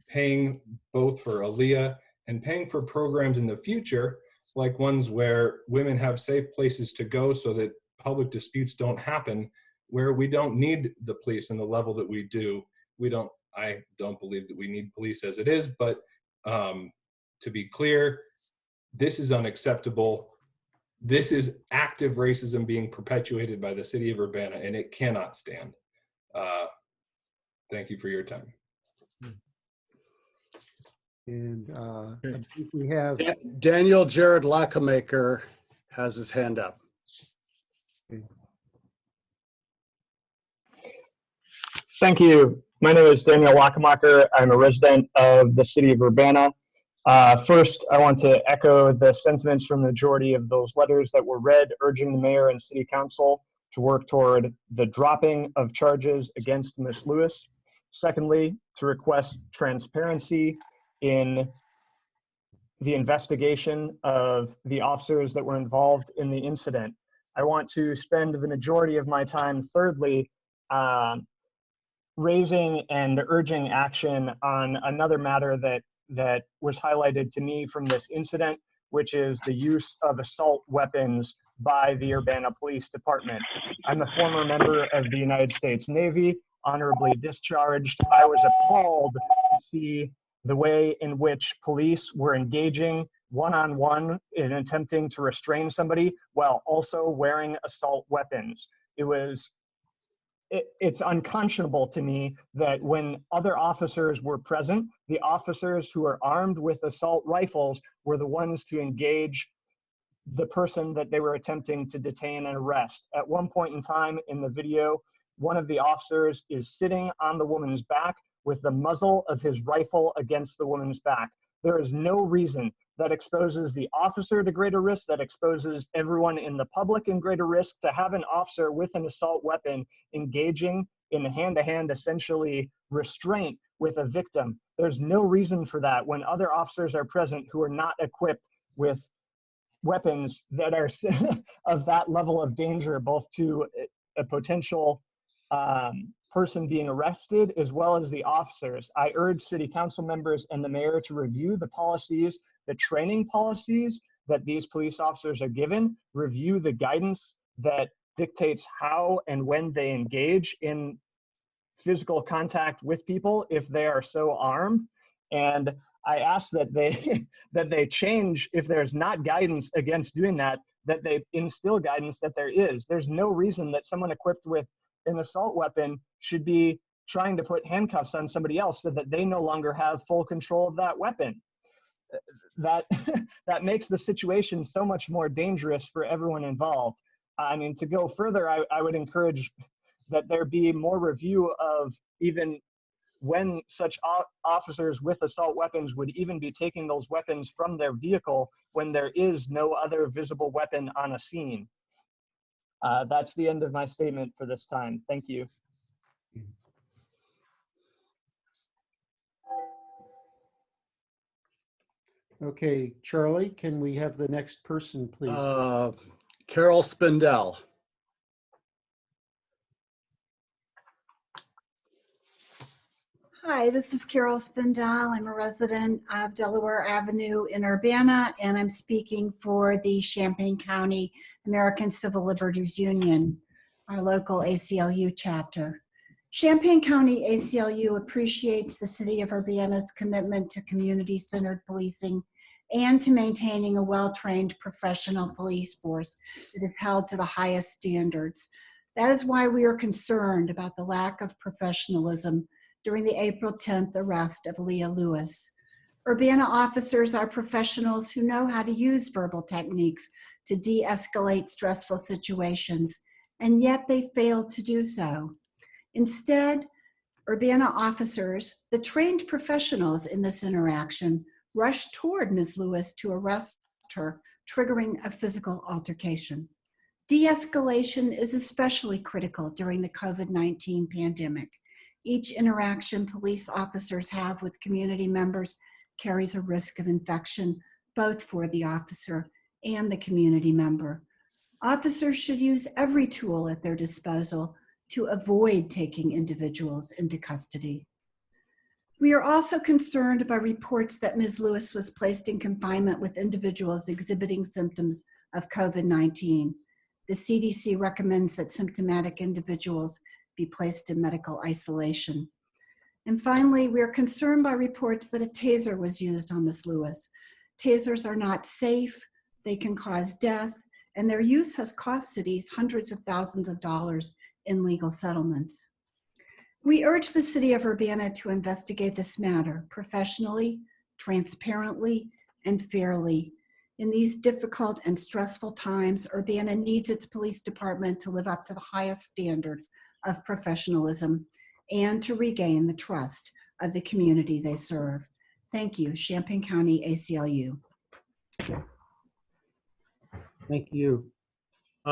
paying both for Aaliyah and paying for programs in the future, like ones where women have safe places to go so that public disputes don't happen, where we don't need the police in the level that we do. I don't believe that we need police as it is, but to be clear, this is unacceptable. This is active racism being perpetuated by the city of Urbana, and it cannot stand. Thank you for your time. And I think we have, Daniel Jared Lackamaker has his hand up. Thank you. My name is Daniel Lackamacher. I'm a resident of the city of Urbana. First, I want to echo the sentiments from the majority of those letters that were read, urging the mayor and city council to work toward the dropping of charges against Ms. Lewis. Secondly, to request transparency in the investigation of the officers that were involved in the incident. I want to spend the majority of my time, thirdly, raising and urging action on another matter that was highlighted to me from this incident, which is the use of assault weapons by the Urbana Police Department. I'm a former member of the United States Navy, honorably discharged. I was appalled to see the way in which police were engaging one-on-one in attempting to restrain somebody while also wearing assault weapons. It's unconscionable to me that when other officers were present, the officers who are armed with assault rifles were the ones to engage the person that they were attempting to detain and arrest. At one point in time in the video, one of the officers is sitting on the woman's back with the muzzle of his rifle against the woman's back. There is no reason that exposes the officer to greater risk, that exposes everyone in the public in greater risk, to have an officer with an assault weapon engaging in hand-to-hand, essentially, restraint with a victim. There's no reason for that when other officers are present who are not equipped with weapons that are of that level of danger, both to a potential person being arrested as well as the officers. I urge city council members and the mayor to review the policies, the training policies that these police officers are given, review the guidance that dictates how and when they engage in physical contact with people if they are so armed. And I ask that they that they change, if there's not guidance against doing that, that they instill guidance that there is. There's no reason that someone equipped with an assault weapon should be trying to put handcuffs on somebody else so that they no longer have full control of that weapon. That that makes the situation so much more dangerous for everyone involved. I mean, to go further, I would encourage that there be more review of even when such officers with assault weapons would even be taking those weapons from their vehicle when there is no other visible weapon on a scene. That's the end of my statement for this time. Thank you. okay, Charlie, can we have the next person, please? Carol Spindell. Hi, this is Carol Spindell. I'm a resident of Delaware Avenue in Urbana, and I'm speaking for the Champaign County American Civil Liberties Union, our local ACLU chapter. Champaign County ACLU appreciates the City of Urbana's commitment to community-centered policing and to maintaining a well-trained professional police force that is held to the highest standards. That is why we are concerned about the lack of professionalism during the April 10th arrest of Aaliyah Lewis. Urbana officers are professionals who know how to use verbal techniques to de-escalate stressful situations, and yet they failed to do so. Instead, Urbana officers, the trained professionals in this interaction, rushed toward Ms. Lewis to arrest her, triggering a physical altercation. De-escalation is especially critical during the COVID-19 pandemic. Each interaction police officers have with community members carries a risk of infection, both for the officer and the community member. Officers should use every tool at their disposal to avoid taking individuals into custody. We are also concerned by reports that Ms. Lewis was placed in confinement with individuals exhibiting symptoms of COVID-19. The CDC recommends that symptomatic individuals be placed in medical isolation. And finally, we are concerned by reports that a taser was used on Ms. Lewis. Tasers are not safe, they can cause death, and their use has cost cities hundreds of thousands of dollars in legal settlements. We urge the city of Urbana to investigate this matter professionally, transparently, and fairly. In these difficult and stressful times, Urbana needs its police department to live up to the highest standard of professionalism and to regain the trust of the community they serve. Thank you, Champaign County ACLU. Thank you.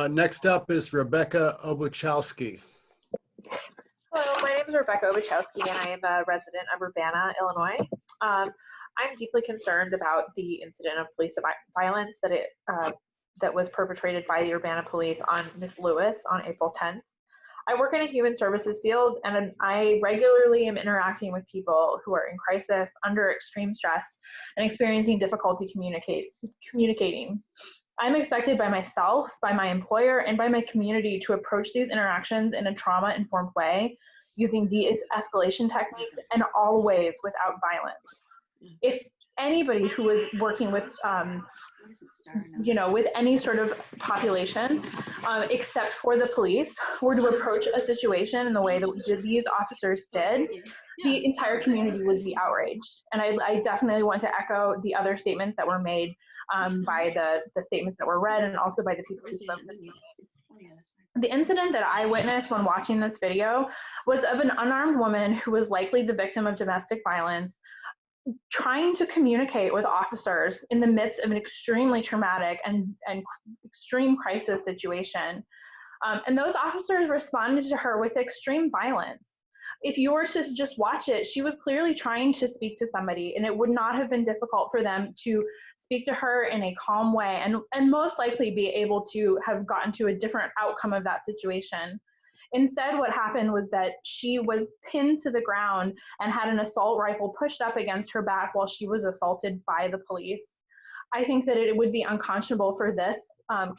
Next up is Rebecca Obuchowski. Hello, my name is Rebecca Obuchowski, and I am a resident of Urbana, Illinois. I'm deeply concerned about the incident of police violence that was perpetrated by the Urbana police on Ms. Lewis on April 10th. I work in a human services field, and I regularly am interacting with people who are in crisis, under extreme stress, and experiencing difficulty communicating. I'm expected by myself, by my employer, and by my community to approach these interactions in a trauma-informed way, using de-escalation techniques and always without violence. If anybody who is working with, with any sort of population, except for the police, were to approach a situation in the way that these officers did, the entire community would be outraged. And I definitely want to echo the other statements that were made by the statements that were read, and also by the people who spoke this week. The incident that I witnessed when watching this video was of an unarmed woman who was likely the victim of domestic violence, trying to communicate with officers in the midst of an extremely traumatic and extreme crisis situation. And those officers responded to her with extreme violence. If you were to just watch it, she was clearly trying to speak to somebody, and it would not have been difficult for them to speak to her in a calm way and most likely be able to have gotten to a different outcome of that situation. Instead, what happened was that she was pinned to the ground and had an assault rifle pushed up against her back while she was assaulted by the police. I think that it would be unconscionable for this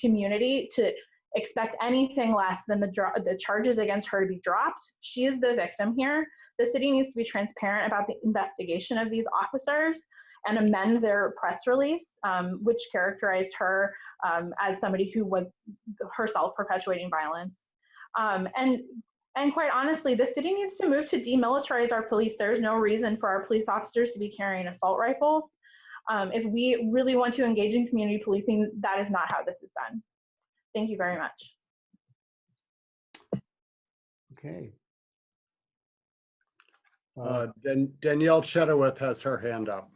community to expect anything less than the charges against her to be dropped. She is the victim here. The city needs to be transparent about the investigation of these officers and amend their press release, which characterized her as somebody who was herself perpetuating violence. And quite honestly, the city needs to move to demilitarize our police. There's no reason for our police officers to be carrying assault rifles. If we really want to engage in community policing, that is not how this is done. Thank you very much. Okay. Danielle Chetowith has her hand up.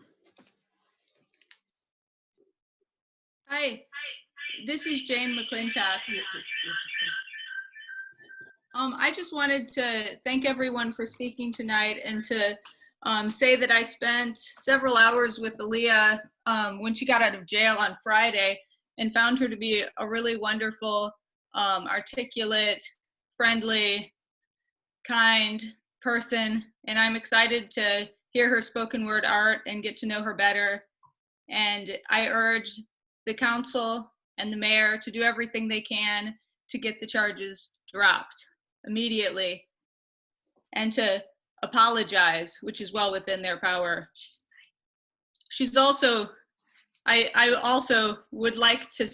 Hi, this is Jane McClintock. I just wanted to thank everyone for speaking tonight, and to say that I spent several hours with Aaliyah when she got out of jail on Friday, and found her to be a really wonderful, articulate, friendly, kind person. And I'm excited to hear her spoken word art and get to know her better. And I urge the council and the mayor to do everything they can to get the charges dropped immediately, and to apologize, which is well within their power. She's also, I also would like to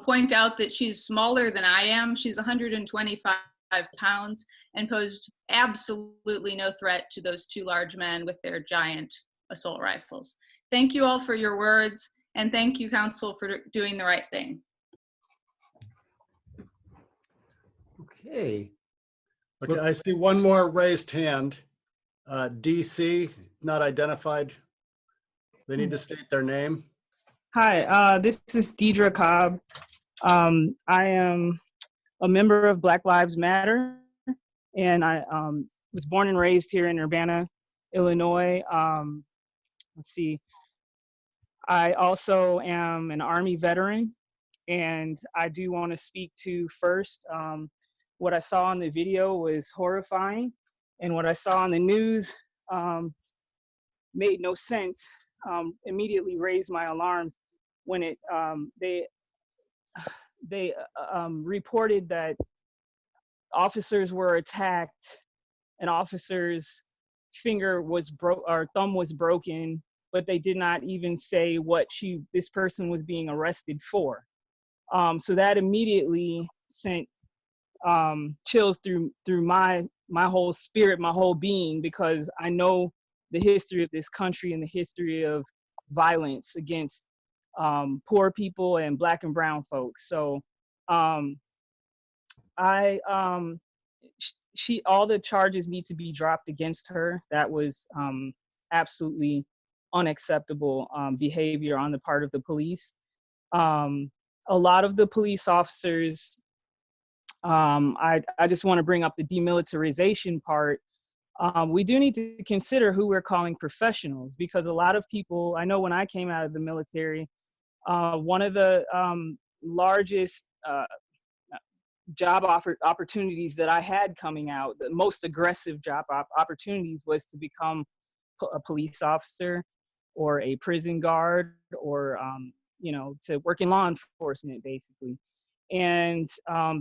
point out that she's smaller than I am. She's 125 pounds and posed absolutely no threat to those two large men with their giant assault rifles. Thank you all for your words, and thank you, council, for doing the right thing. Okay. Okay, I see one more raised hand. DC, not identified. They need to state their name. Hi, this is Deidre Cobb. I am a member of Black Lives Matter, and I was born and raised here in Urbana, Illinois. Let's see. I also am an Army veteran, and I do want to speak to first, what I saw on the video was horrifying, and what I saw on the news made no sense. Immediately raised my alarms when they reported that officers were attacked, an officer's finger was or thumb was broken, but they did not even say what this person was being arrested for. So that immediately sent chills through my whole spirit, my whole being, because I know the history of this country and the history of violence against poor people and Black and brown folks. So all the charges need to be dropped against her. That was absolutely unacceptable behavior on the part of the police. A lot of the police officers, I just want to bring up the demilitarization part. We do need to consider who we're calling professionals, because a lot of people, I know when I came out of the military, one of the largest job opportunities that I had coming out, the most aggressive job opportunities, was to become a police officer or a prison guard, or to work in law enforcement, basically. And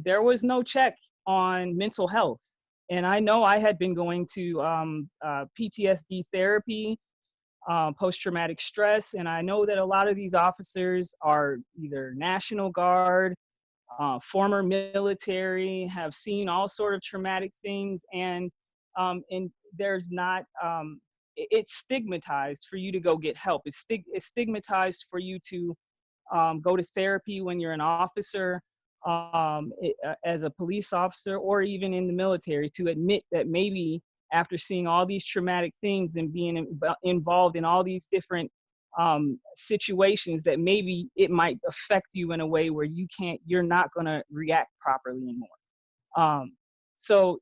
there was no check on mental health. And I know I had been going to PTSD therapy, post-traumatic stress, and I know that a lot of these officers are either National Guard, former military, have seen all sort of traumatic things, and there's not, it's stigmatized for you to go get help. It's stigmatized for you to go to therapy when you're an officer, as a police officer, or even in the military, to admit that maybe after seeing all these traumatic things and being involved in all these different situations, that maybe it might affect you in a way where you're not going to react properly anymore. So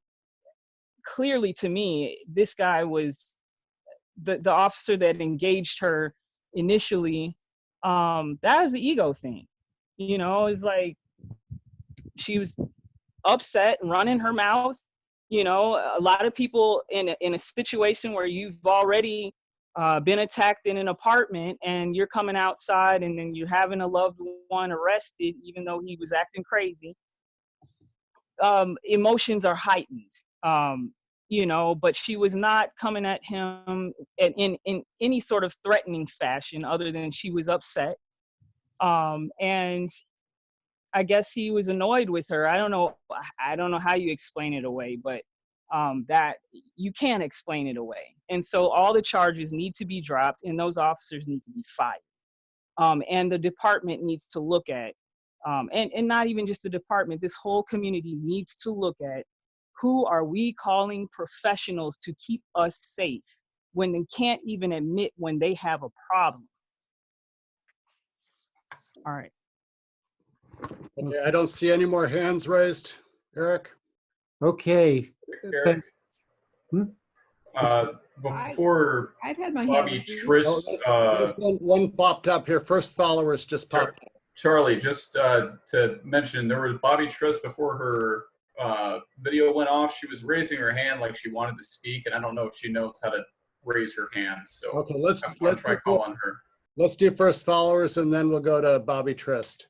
clearly, to me, this guy was the officer that engaged her initially. That was the ego thing. It's like she was upset and running her mouth. A lot of people in a situation where you've already been attacked in an apartment, and you're coming outside, and then you're having a loved one arrested, even though he was acting crazy. Emotions are heightened, but she was not coming at him in any sort of threatening fashion, other than she was upset. And I guess he was annoyed with her. I don't know how you explain it away, but that you can't explain it away. And so all the charges need to be dropped, and those officers need to be fired. And the department needs to look at, and not even just the department, this whole community needs to look at, who are we calling professionals to keep us safe when they can't even admit when they have a problem? All right. Okay, I don't see any more hands raised. Eric? Okay. Eric, Hmm? before I've had my Bobby hand Trist, One popped up here. First followers just popped up. Charlie, just to mention, there was Bobby Trist before her video went off. She was raising her hand like she wanted to speak, and I don't know if she knows how to raise her hand. So Okay, let's try calling her. Let's do first followers, and then we'll go to Bobby Trist.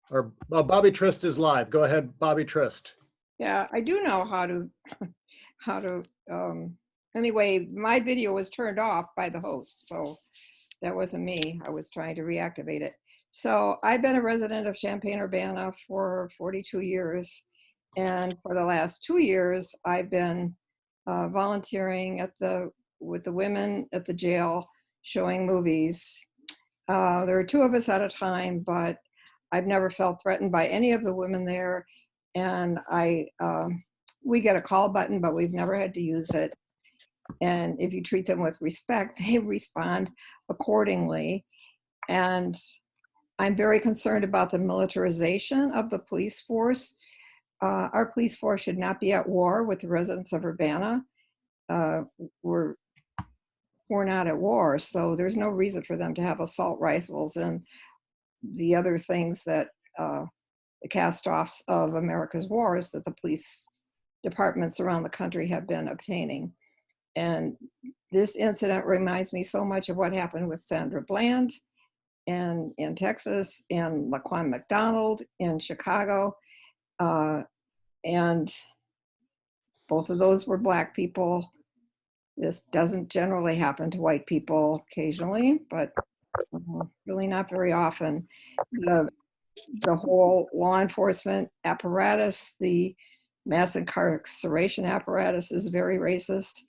Or Bobby Trist is live. Go ahead, Bobby Trist. Yeah, I do know how to, anyway, my video was turned off by the host, so that wasn't me. I was trying to reactivate it. So I've been a resident of Champaign-Urbana for 42 years. And for the last 2 years, I've been volunteering with the women at the jail, showing movies. There are 2 of us at a time, but I've never felt threatened by any of the women there. And we get a call button, but we've never had to use it. And if you treat them with respect, they respond accordingly. And I'm very concerned about the militarization of the police force. Our police force should not be at war with the residents of Urbana. We're not at war, so there's no reason for them to have assault rifles and the other things that the cast-offs of America's wars that the police departments around the country have been obtaining. And this incident reminds me so much of what happened with Sandra Bland in Texas, and Laquan McDonald in Chicago. And both of those were Black people. This doesn't generally happen to white people, occasionally, but really not very often. The whole law enforcement apparatus, the mass incarceration apparatus is very racist.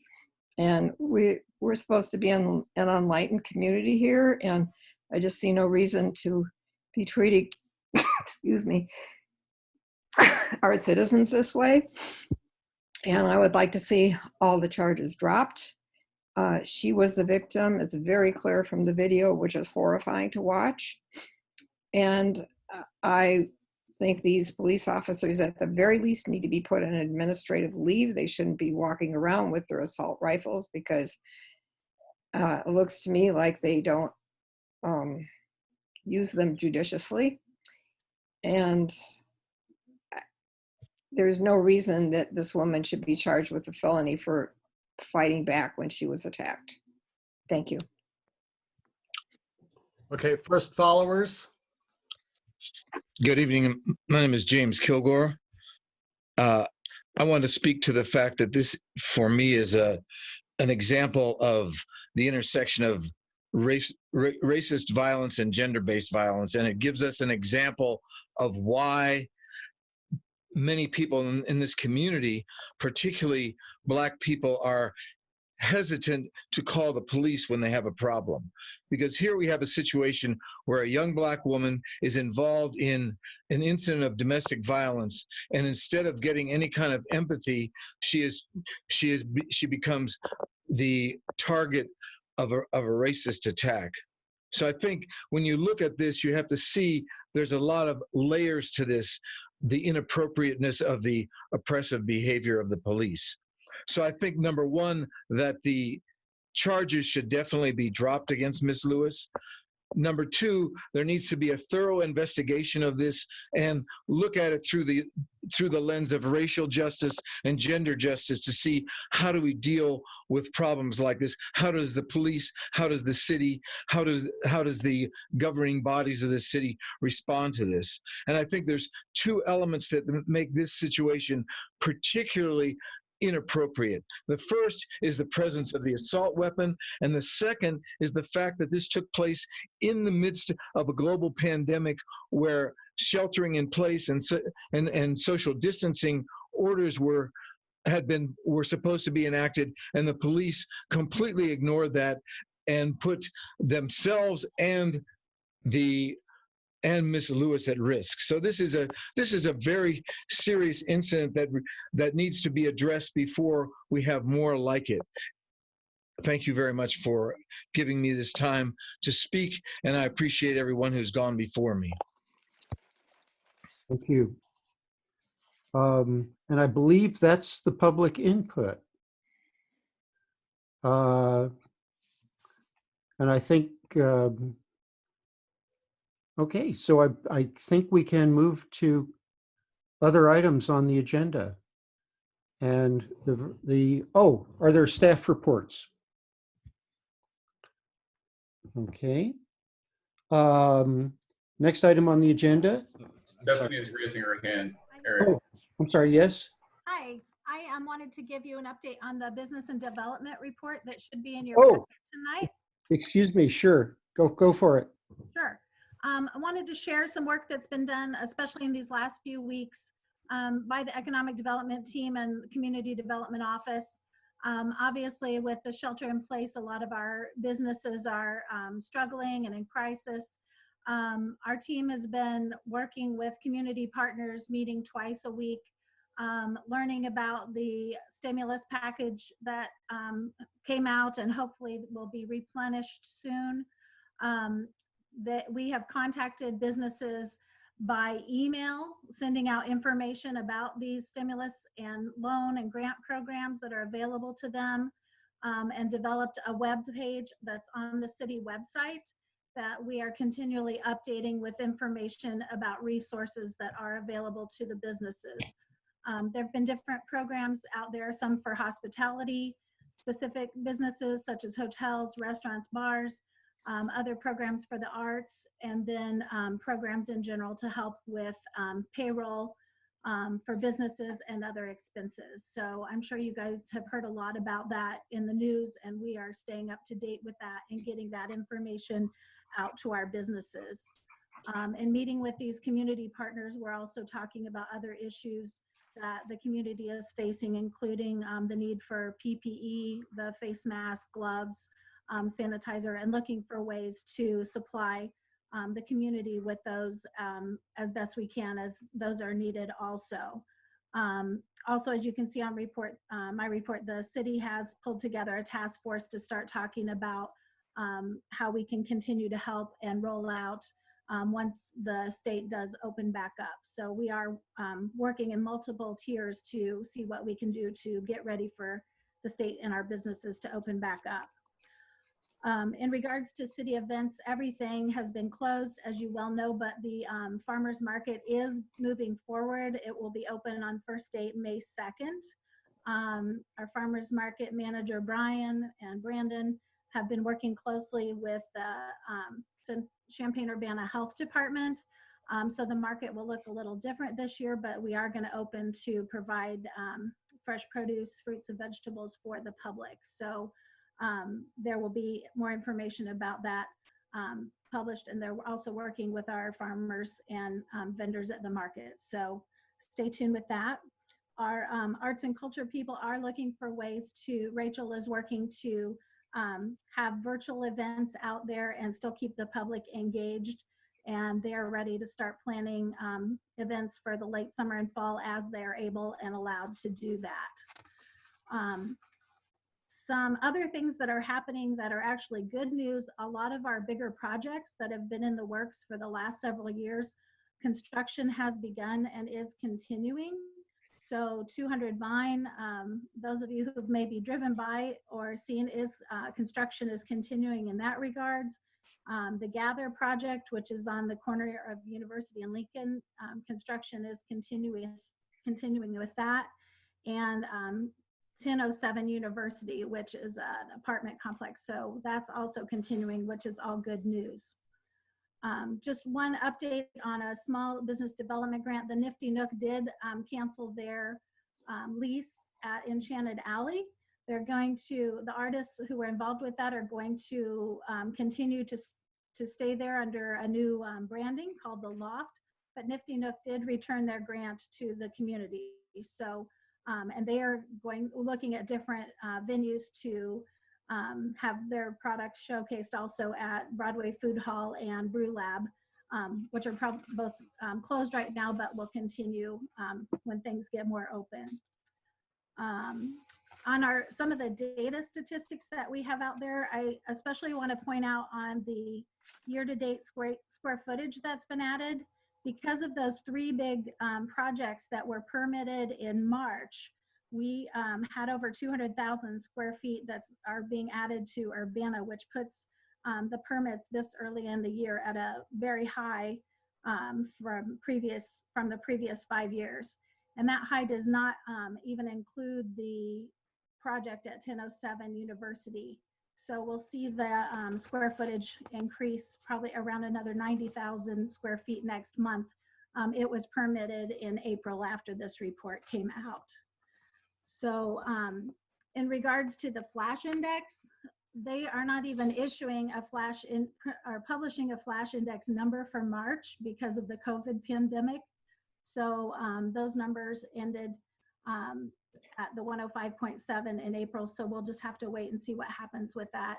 And we're supposed to be in an enlightened community here, and I just see no reason to be treating, excuse me, our citizens this way. And I would like to see all the charges dropped. She was the victim. It's very clear from the video, which is horrifying to watch. And I think these police officers at the very least need to be put on administrative leave. They shouldn't be walking around with their assault rifles, because it looks to me like they don't use them judiciously. And there's no reason that this woman should be charged with a felony for fighting back when she was attacked. Thank you. Okay, first followers. Good evening. My name is James Kilgore. I want to speak to the fact that this, for me, is an example of the intersection of racist violence and gender-based violence, and it gives us an example of why many people in this community, particularly Black people, are hesitant to call the police when they have a problem. Because here we have a situation where a young Black woman is involved in an incident of domestic violence, and instead of getting any kind of empathy, she becomes the target of a racist attack. So I think when you look at this, you have to see there's a lot of layers to this, the inappropriateness of the oppressive behavior of the police. So I think, number one, that the charges should definitely be dropped against Ms. Lewis. Number two, there needs to be a thorough investigation of this and look at it through the lens of racial justice and gender justice to see how do we deal with problems like this. How does the police, how does the city, how does the governing bodies of the city respond to this? And I think there's two elements that make this situation particularly inappropriate. The first is the presence of the assault weapon, and the second is the fact that this took place in the midst of a global pandemic where sheltering in place and social distancing orders were supposed to be enacted, and the police completely ignored that and put themselves and Ms. Lewis at risk. So this is a very serious incident that needs to be addressed before we have more like it. Thank you very much for giving me this time to speak, and I appreciate everyone who's gone before me. Thank you. And I believe that's the public input. And I think, okay, so I think we can move to other items on the agenda. And are there staff reports? Okay. Next item on the agenda. Stephanie is raising her hand, Eric. Oh, I'm sorry, yes? Hi, I wanted to give you an update on the business and development report that should be in your Oh. packet tonight. Excuse me, sure. Go for it. Sure. I wanted to share some work that's been done, especially in these last few weeks, by the Economic Development Team and Community Development Office. Obviously, with the shelter in place, a lot of our businesses are struggling and in crisis. Our team has been working with community partners, meeting twice a week, learning about the stimulus package that came out and hopefully will be replenished soon. That we have contacted businesses by email, sending out information about these stimulus and loan and grant programs that are available to them, and developed a web page that's on the city website that we are continually updating with information about resources that are available to the businesses. There have been different programs out there, some for hospitality, specific businesses such as hotels, restaurants, bars, other programs for the arts, and then programs in general to help with payroll for businesses and other expenses. So I'm sure you guys have heard a lot about that in the news, and we are staying up to date with that and getting that information out to our businesses. In meeting with these community partners, we're also talking about other issues that the community is facing, including the need for PPE, the face mask, gloves, sanitizer, and looking for ways to supply the community with those as best we can, as those are needed also. Also, as you can see on my report, the city has pulled together a task force to start talking about how we can continue to help and roll out once the state does open back up. So we are working in multiple tiers to see what we can do to get ready for the state and our businesses to open back up. In regards to city events, everything has been closed, as you well know, but the farmers market is moving forward. It will be open on first date May 2nd. Our farmers market manager, Brian and Brandon, have been working closely with the Champaign-Urbana Health Department. So the market will look a little different this year, but we are going to open to provide fresh produce, fruits, and vegetables for the public. So there will be more information about that published, and they're also working with our farmers and vendors at the market. So stay tuned with that. Our arts and culture people are looking for ways to, Rachel is working to have virtual events out there and still keep the public engaged. And they are ready to start planning events for the late summer and fall as they are able and allowed to do that. Some other things that are happening that are actually good news, a lot of our bigger projects that have been in the works for the last several years, construction has begun and is continuing. So 200 Vine, those of you who've maybe driven by or seen, construction is continuing in that regards. The Gather project, which is on the corner of University and Lincoln, construction is continuing with that. And 1007 University, which is an apartment complex. So that's also continuing, which is all good news. Just one update on a small business development grant. The Nifty Nook did cancel their lease at Enchanted Alley. They're going to, the artists who were involved with that are going to continue to stay there under a new branding called The Loft, but Nifty Nook did return their grant to the community. So, and they are looking at different venues to have their products showcased also at Broadway Food Hall and Brew Lab, which are both closed right now, but will continue when things get more open. On some of the data statistics that we have out there, I especially want to point out on the year-to-date square footage that's been added. Because of those three big projects that were permitted in March, we had over 200,000 square feet that are being added to Urbana, which puts the permits this early in the year at a very high from the previous 5 years. And that high does not even include the project at 1007 University. So we'll see the square footage increase probably around another 90,000 square feet next month. It was permitted in April after this report came out. So in regards to the flash index, they are not even issuing a or publishing a flash index number for March because of the COVID pandemic. So those numbers ended at the 105.7 in April. So we'll just have to wait and see what happens with that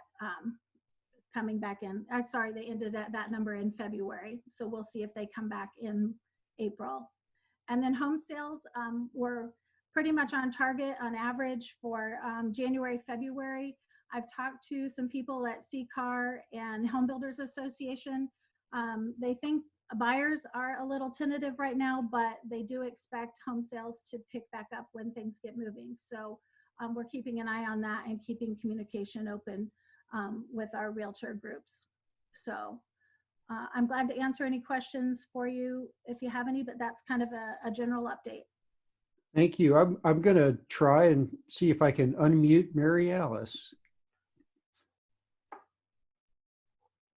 coming back in. Sorry, they ended at that number in February. So we'll see if they come back in April. And then home sales were pretty much on target on average for January, February. I've talked to some people at CCAR and Home Builders Association. They think buyers are a little tentative right now, but they do expect home sales to pick back up when things get moving. So we're keeping an eye on that and keeping communication open with our realtor groups. So I'm glad to answer any questions for you if you have any, but that's kind of a general update. Thank you. I'm going to try and see if I can unmute Mary Alice.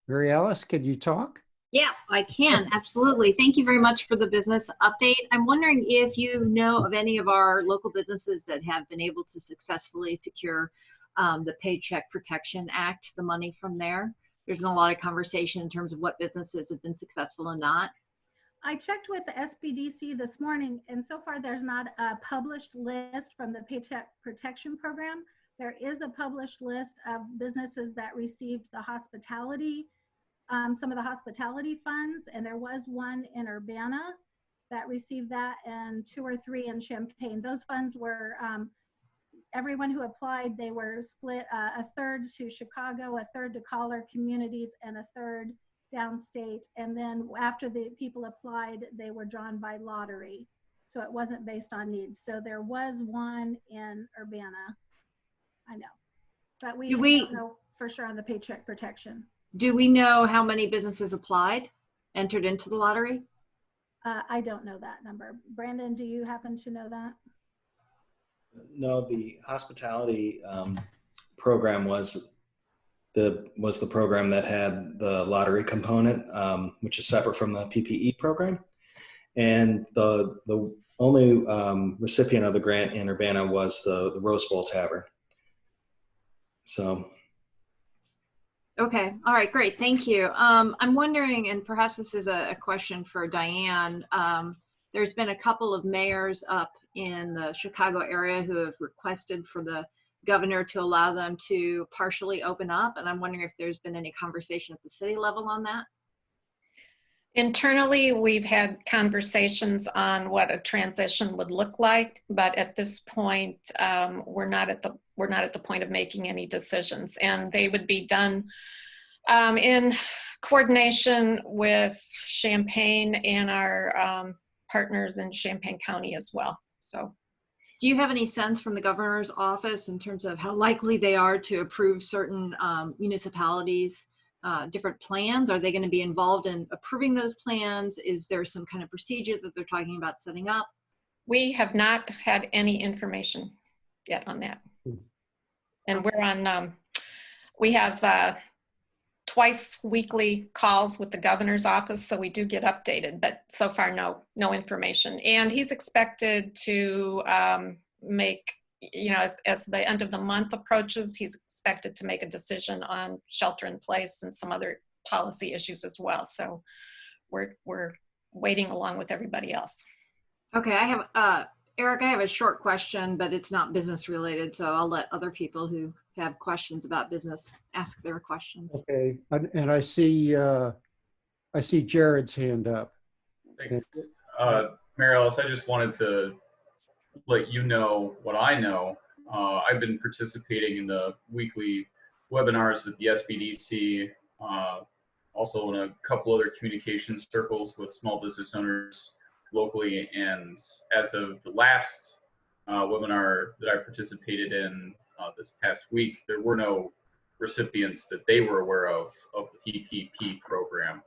Mary Alice, can you talk? Yeah, I can, absolutely. Thank you very much for the business update. I'm wondering if you know of any of our local businesses that have been able to successfully secure the Paycheck Protection Act, the money from there. There's been a lot of conversation in terms of what businesses have been successful and not. I checked with the SBDC this morning, and so far there's not a published list from the Paycheck Protection Program. There is a published list of businesses that received the hospitality, some of the hospitality funds, and there was one in Urbana that received that, and 2 or 3 in Champaign. Those funds were, everyone who applied, they were split a third to Chicago, a third to Collar communities, and a third downstate. And then after the people applied, they were drawn by lottery. So it wasn't based on needs. So there was one in Urbana, I know, but we don't know for sure on the Paycheck Protection. Do we know how many businesses applied, entered into the lottery? I don't know that number. Brandon, do you happen to know that? No, the hospitality program was the program that had the lottery component, which is separate from the PPE program. And the only recipient of the grant in Urbana was the Rose Bowl Tavern. So. Okay, all right, great, thank you. I'm wondering, and perhaps this is a question for Diane, there's been a couple of mayors up in the Chicago area who have requested for the governor to allow them to partially open up, and I'm wondering if there's been any conversation at the city level on that? Internally, we've had conversations on what a transition would look like, but at this point, we're not at the point of making any decisions, and they would be done in coordination with Champaign and our partners in Champaign County as well. So, do you have any sense from the governor's office in terms of how likely they are to approve certain municipalities? Different plans? Are they going to be involved in approving those plans? Is there some kind of procedure that they're talking about setting up? We have not had any information yet on that. And we're on, we have twice weekly calls with the governor's office, so we do get updated, but so far no information. And he's expected to make, you know, as the end of the month approaches, he's expected to make a decision on shelter in place and some other policy issues as well. So we're waiting along with everybody else. Okay, I have, Eric, I have a short question, but it's not business related, so I'll let other people who have questions about business ask their questions. Okay, and I see Jared's hand up. Thanks. Mary Alice, I just wanted to let you know what I know. I've been participating in the weekly webinars with the SBDC, also in a couple other communication circles with small business owners locally. And as of the last webinar that I participated in this past week, there were no recipients that they were aware of the PPP program.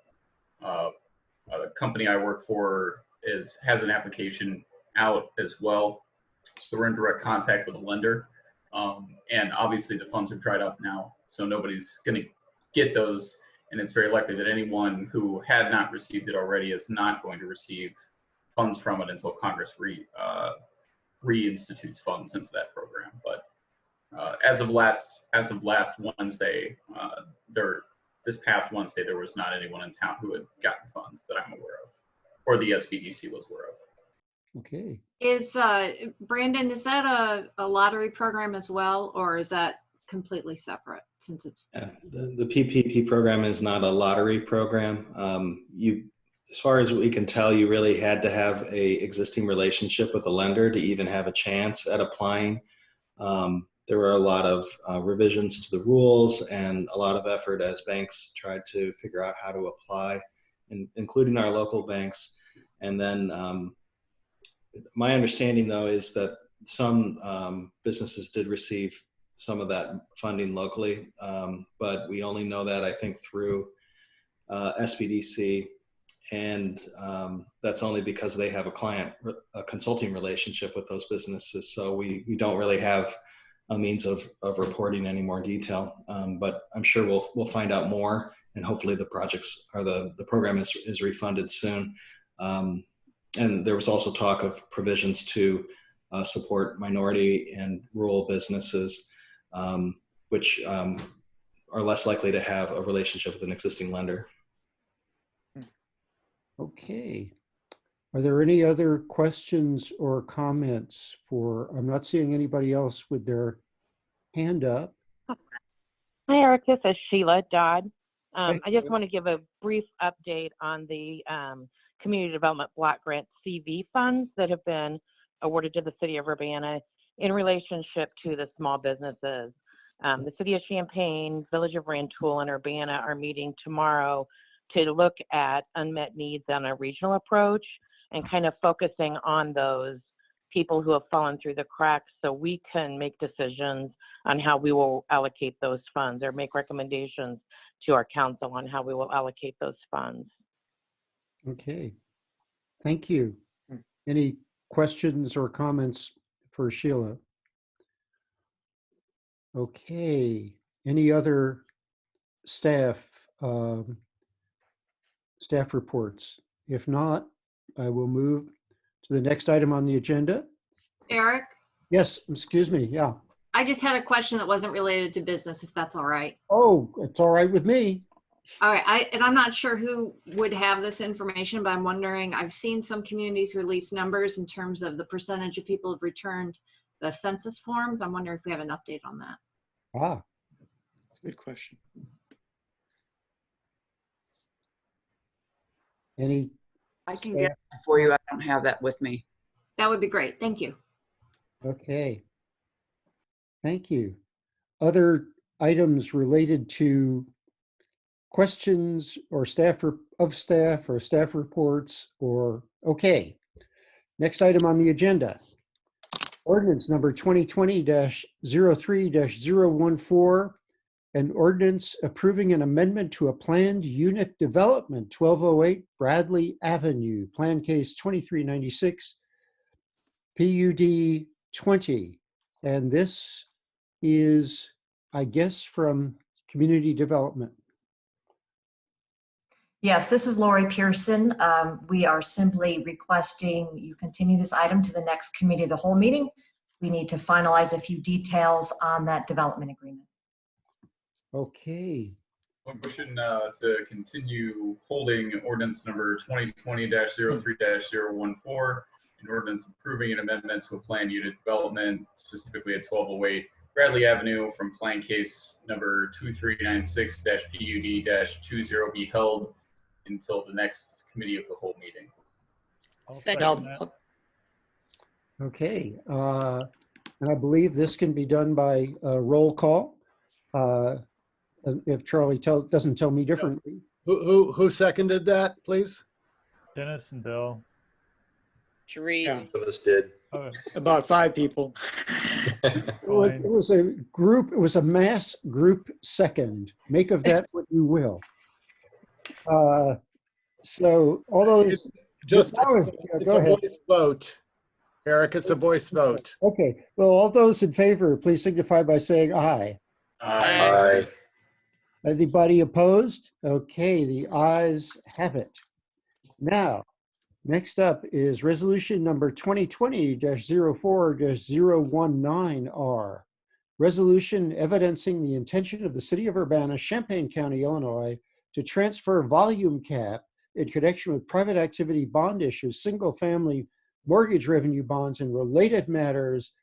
The company I work for has an application out as well. So we're in direct contact with a lender. And obviously the funds are dried up now, so nobody's going to get those. And it's very likely that anyone who had not received it already is not going to receive funds from it until Congress reinstitutes funds into that program. But as of last Wednesday, this past Wednesday, there was not anyone in town who had gotten funds that I'm aware of, or the SBDC was aware of. Okay. Is Brandon, is that a lottery program as well, or is that completely separate since it's the PPP program is not a lottery program. As far as we can tell, you really had to have a existing relationship with a lender to even have a chance at applying. There were a lot of revisions to the rules and a lot of effort as banks tried to figure out how to apply. including our local banks. And then my understanding, though, is that some businesses did receive some of that funding locally, but we only know that, I think, through SBDC. And that's only because they have a consulting relationship with those businesses. So we don't really have a means of reporting any more detail. But I'm sure we'll find out more, and hopefully the program is refunded soon. And there was also talk of provisions to support minority and rural businesses, which are less likely to have a relationship with an existing lender. Okay. Are there any other questions or comments I'm not seeing anybody else with their hand up. Hi, Eric. This is Sheila Dodd. I just want to give a brief update on the Community Development Block Grant CV funds that have been awarded to the City of Urbana in relationship to the small businesses. The City of Champaign, Village of Rantoul, and Urbana are meeting tomorrow to look at unmet needs on a regional approach and kind of focusing on those people who have fallen through the cracks so we can make decisions on how we will allocate those funds or make recommendations to our council on how we will allocate those funds. Okay, thank you. Any questions or comments for Sheila? Okay, any other staff reports? If not, I will move to the next item on the agenda. Eric? Yes, excuse me, yeah. I just had a question that wasn't related to business, if that's all right. Oh, it's all right with me. All right, and I'm not sure who would have this information, but I'm wondering, I've seen some communities release numbers in terms of the percentage of people who've returned the census forms. I'm wondering if we have an update on that. Ah, that's a good question. Any? I can get that for you. I don't have that with me. That would be great. Thank you. Okay. Thank you. Other items related to questions or staff reports or, okay. Next item on the agenda. Ordinance number 2020-03-014, an ordinance approving an amendment to a planned unit development, 1208 Bradley Avenue, plan case 2396, PUD 20. And this is, I guess, from community development. Yes, this is Lori Pearson. We are simply requesting you continue this item to the next committee of the whole meeting. We need to finalize a few details on that development agreement. Okay. Motion to continue holding ordinance number 2020-03-014, an ordinance approving an amendment to a planned unit development, specifically at 1208 Bradley Avenue from plan case number 2396-PUD-20 be held until the next committee of the whole meeting. Second. Okay. And I believe this can be done by roll call. If Charlie doesn't tell me differently. Who seconded that, please? Dennis and Bill. Therese. Some of us did. About 5 people. It was a group, it was a mass group second. Make of that what you will. So all those. It's go a ahead. voice vote. Eric, it's a voice vote. Okay. Well, all those in favor, please signify by saying aye. Aye. Anybody opposed? Okay, the ayes have it. Now, next up is resolution number 2020-04-019R. Resolution evidencing the intention of the City of Urbana, Champaign County, Illinois, to transfer volume cap in connection with private activity bond issues, single-family mortgage revenue bonds, and related matters,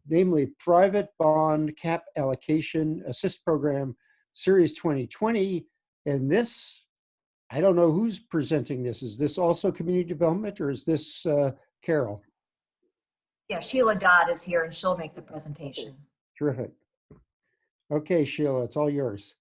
namely private bond cap allocation assist program series 2020. And this, I don't know who's presenting this. Is this also community development or is this Carol? Yeah, Sheila Dodd is here and she'll make the presentation. Terrific. Okay, Sheila, it's all yours.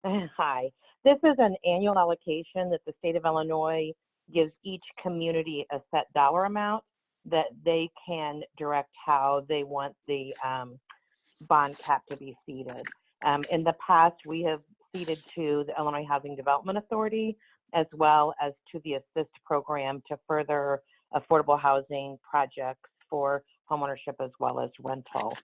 Hi. This is an annual allocation that the state of Illinois gives each community a set dollar amount that they can direct how they want the bond cap to be seeded. In the past, we have seeded to the Illinois Housing Development Authority as well as to the ASSIST program to further affordable housing projects for homeownership as well as rental.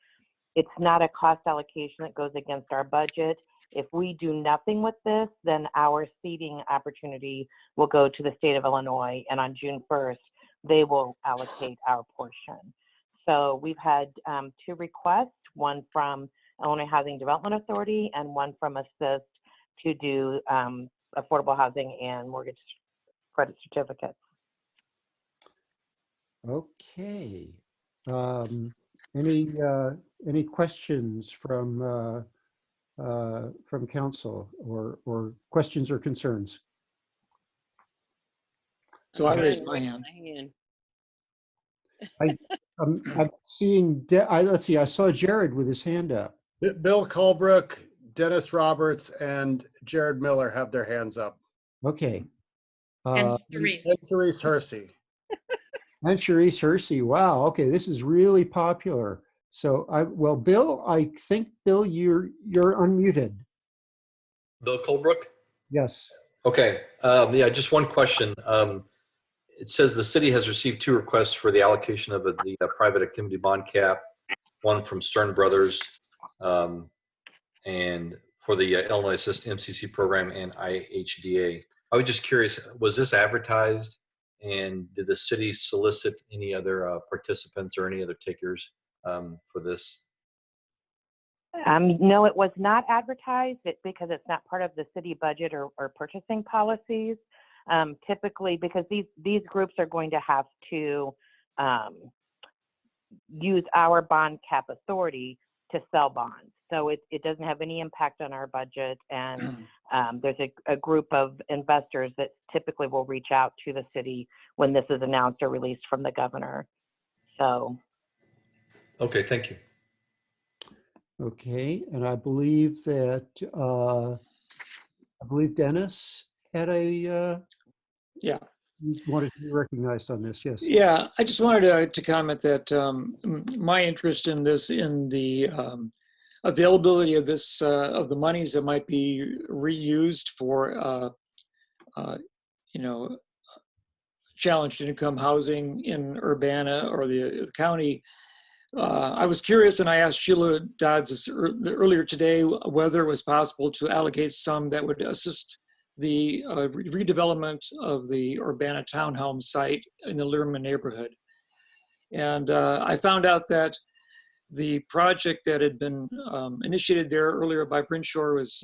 It's not a cost allocation that goes against our budget. If we do nothing with this, then our seeding opportunity will go to the state of Illinois, and on June 1st, they will allocate our portion. So we've had 2 requests, one from Illinois Housing Development Authority and one from ASSIST to do affordable housing and mortgage credit certificates. Okay. Any questions from council or questions or concerns? So I raised my hand. I'm seeing, let's see, I saw Jared with his hand up. Bill Colebrook, Dennis Roberts, and Jared Miller have their hands up. Okay. And Therese Hersey. And Sharice Hersey. Wow. Okay, this is really popular. So well, Bill, I think Bill, you're unmuted. Bill Colebrook? Yes. Okay. Yeah, just one question. It says the city has received 2 requests for the allocation of the private activity bond cap, one from Stern Brothers and for the Illinois Assist MCC program and IHDA. I was just curious, was this advertised, and did the city solicit any other participants or any other takers for this? No, it was not advertised because it's not part of the city budget or purchasing policies. Typically, because these groups are going to have to use our bond cap authority to sell bonds. So it doesn't have any impact on our budget. And there's a group of investors that typically will reach out to the city when this is announced or released from the governor. So. Okay, thank you. Okay, and I believe that, Dennis had yeah. wanted to be recognized on this, yes. Yeah, I just wanted to comment that my interest in this, in the availability of this, of the monies that might be reused for, challenged income housing in Urbana or the county. I was curious, and I asked Sheila Dodds earlier today whether it was possible to allocate some that would assist the redevelopment of the Urbana townhome site in the Learman neighborhood. And I found out that the project that had been initiated there earlier by Brinshaw was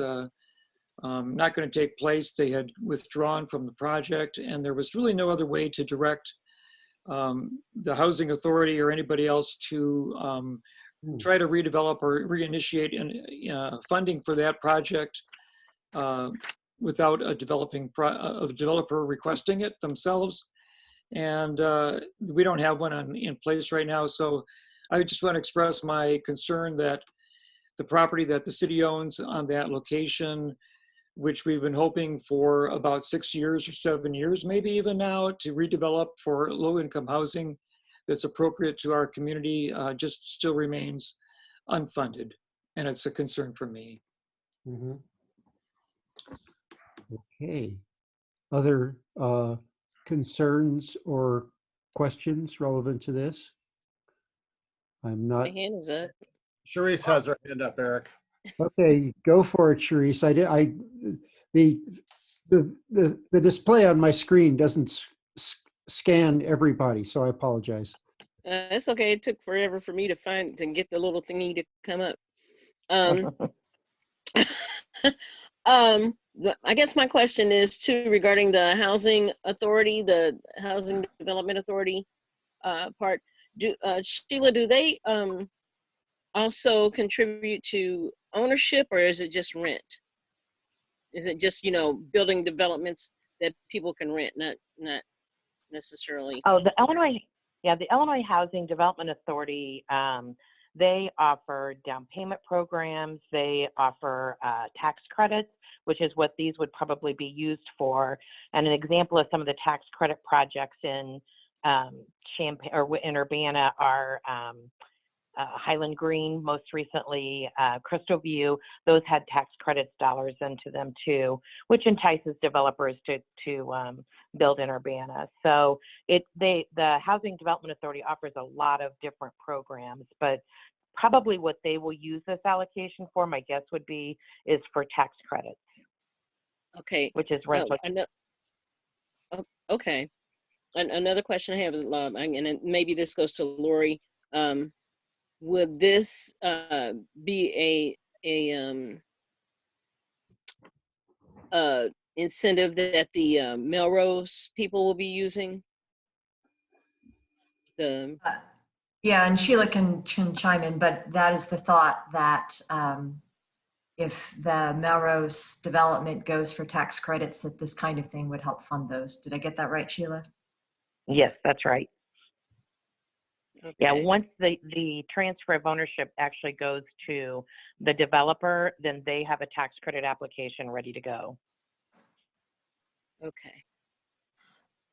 not going to take place. They had withdrawn from the project, and there was really no other way to direct the housing authority or anybody else to try to redevelop or reinitiate funding for that project without a developer requesting it themselves. And we don't have one in place right now. So I just want to express my concern that the property that the city owns on that location, which we've been hoping for about 6 years or 7 years, maybe even now, to redevelop for low-income housing that's appropriate to our community, just still remains unfunded. And it's a concern for me. Mm-hmm. Okay. Other concerns or questions relevant to this? I'm not. My hand is up. Sharice has her hand up, Eric. Okay, go for it, Sharice. The display on my screen doesn't scan everybody, so I apologize. It's okay. It took forever for me to get the little thingy to come up. I guess my question is too regarding the housing authority, the housing development authority part. Sheila, do they also contribute to ownership, or is it just rent? Is it just, building developments that people can rent, not necessarily? Oh, the Illinois Housing Development Authority They offer down payment programs. They offer tax credits, which is what these would probably be used for. And an example of some of the tax credit projects in Champaign or in Urbana are Highland Green, most recently Crystal View. Those had tax credits dollars into them too, which entices developers to build in Urbana. So the Housing Development Authority offers a lot of different programs, but probably what they will use this allocation for, my guess would be, is for tax credits. Okay. Which is rental. Okay. Another question I have, and maybe this goes to Lori. Would this be a incentive that the Melrose people will be using? Yeah, and Sheila can chime in, but that is the thought that if the Melrose development goes for tax credits, that this kind of thing would help fund those. Did I get that right, Sheila? Yes, that's right. Okay. Yeah, once the transfer of ownership actually goes to the developer, then they have a tax credit application ready to go. Okay.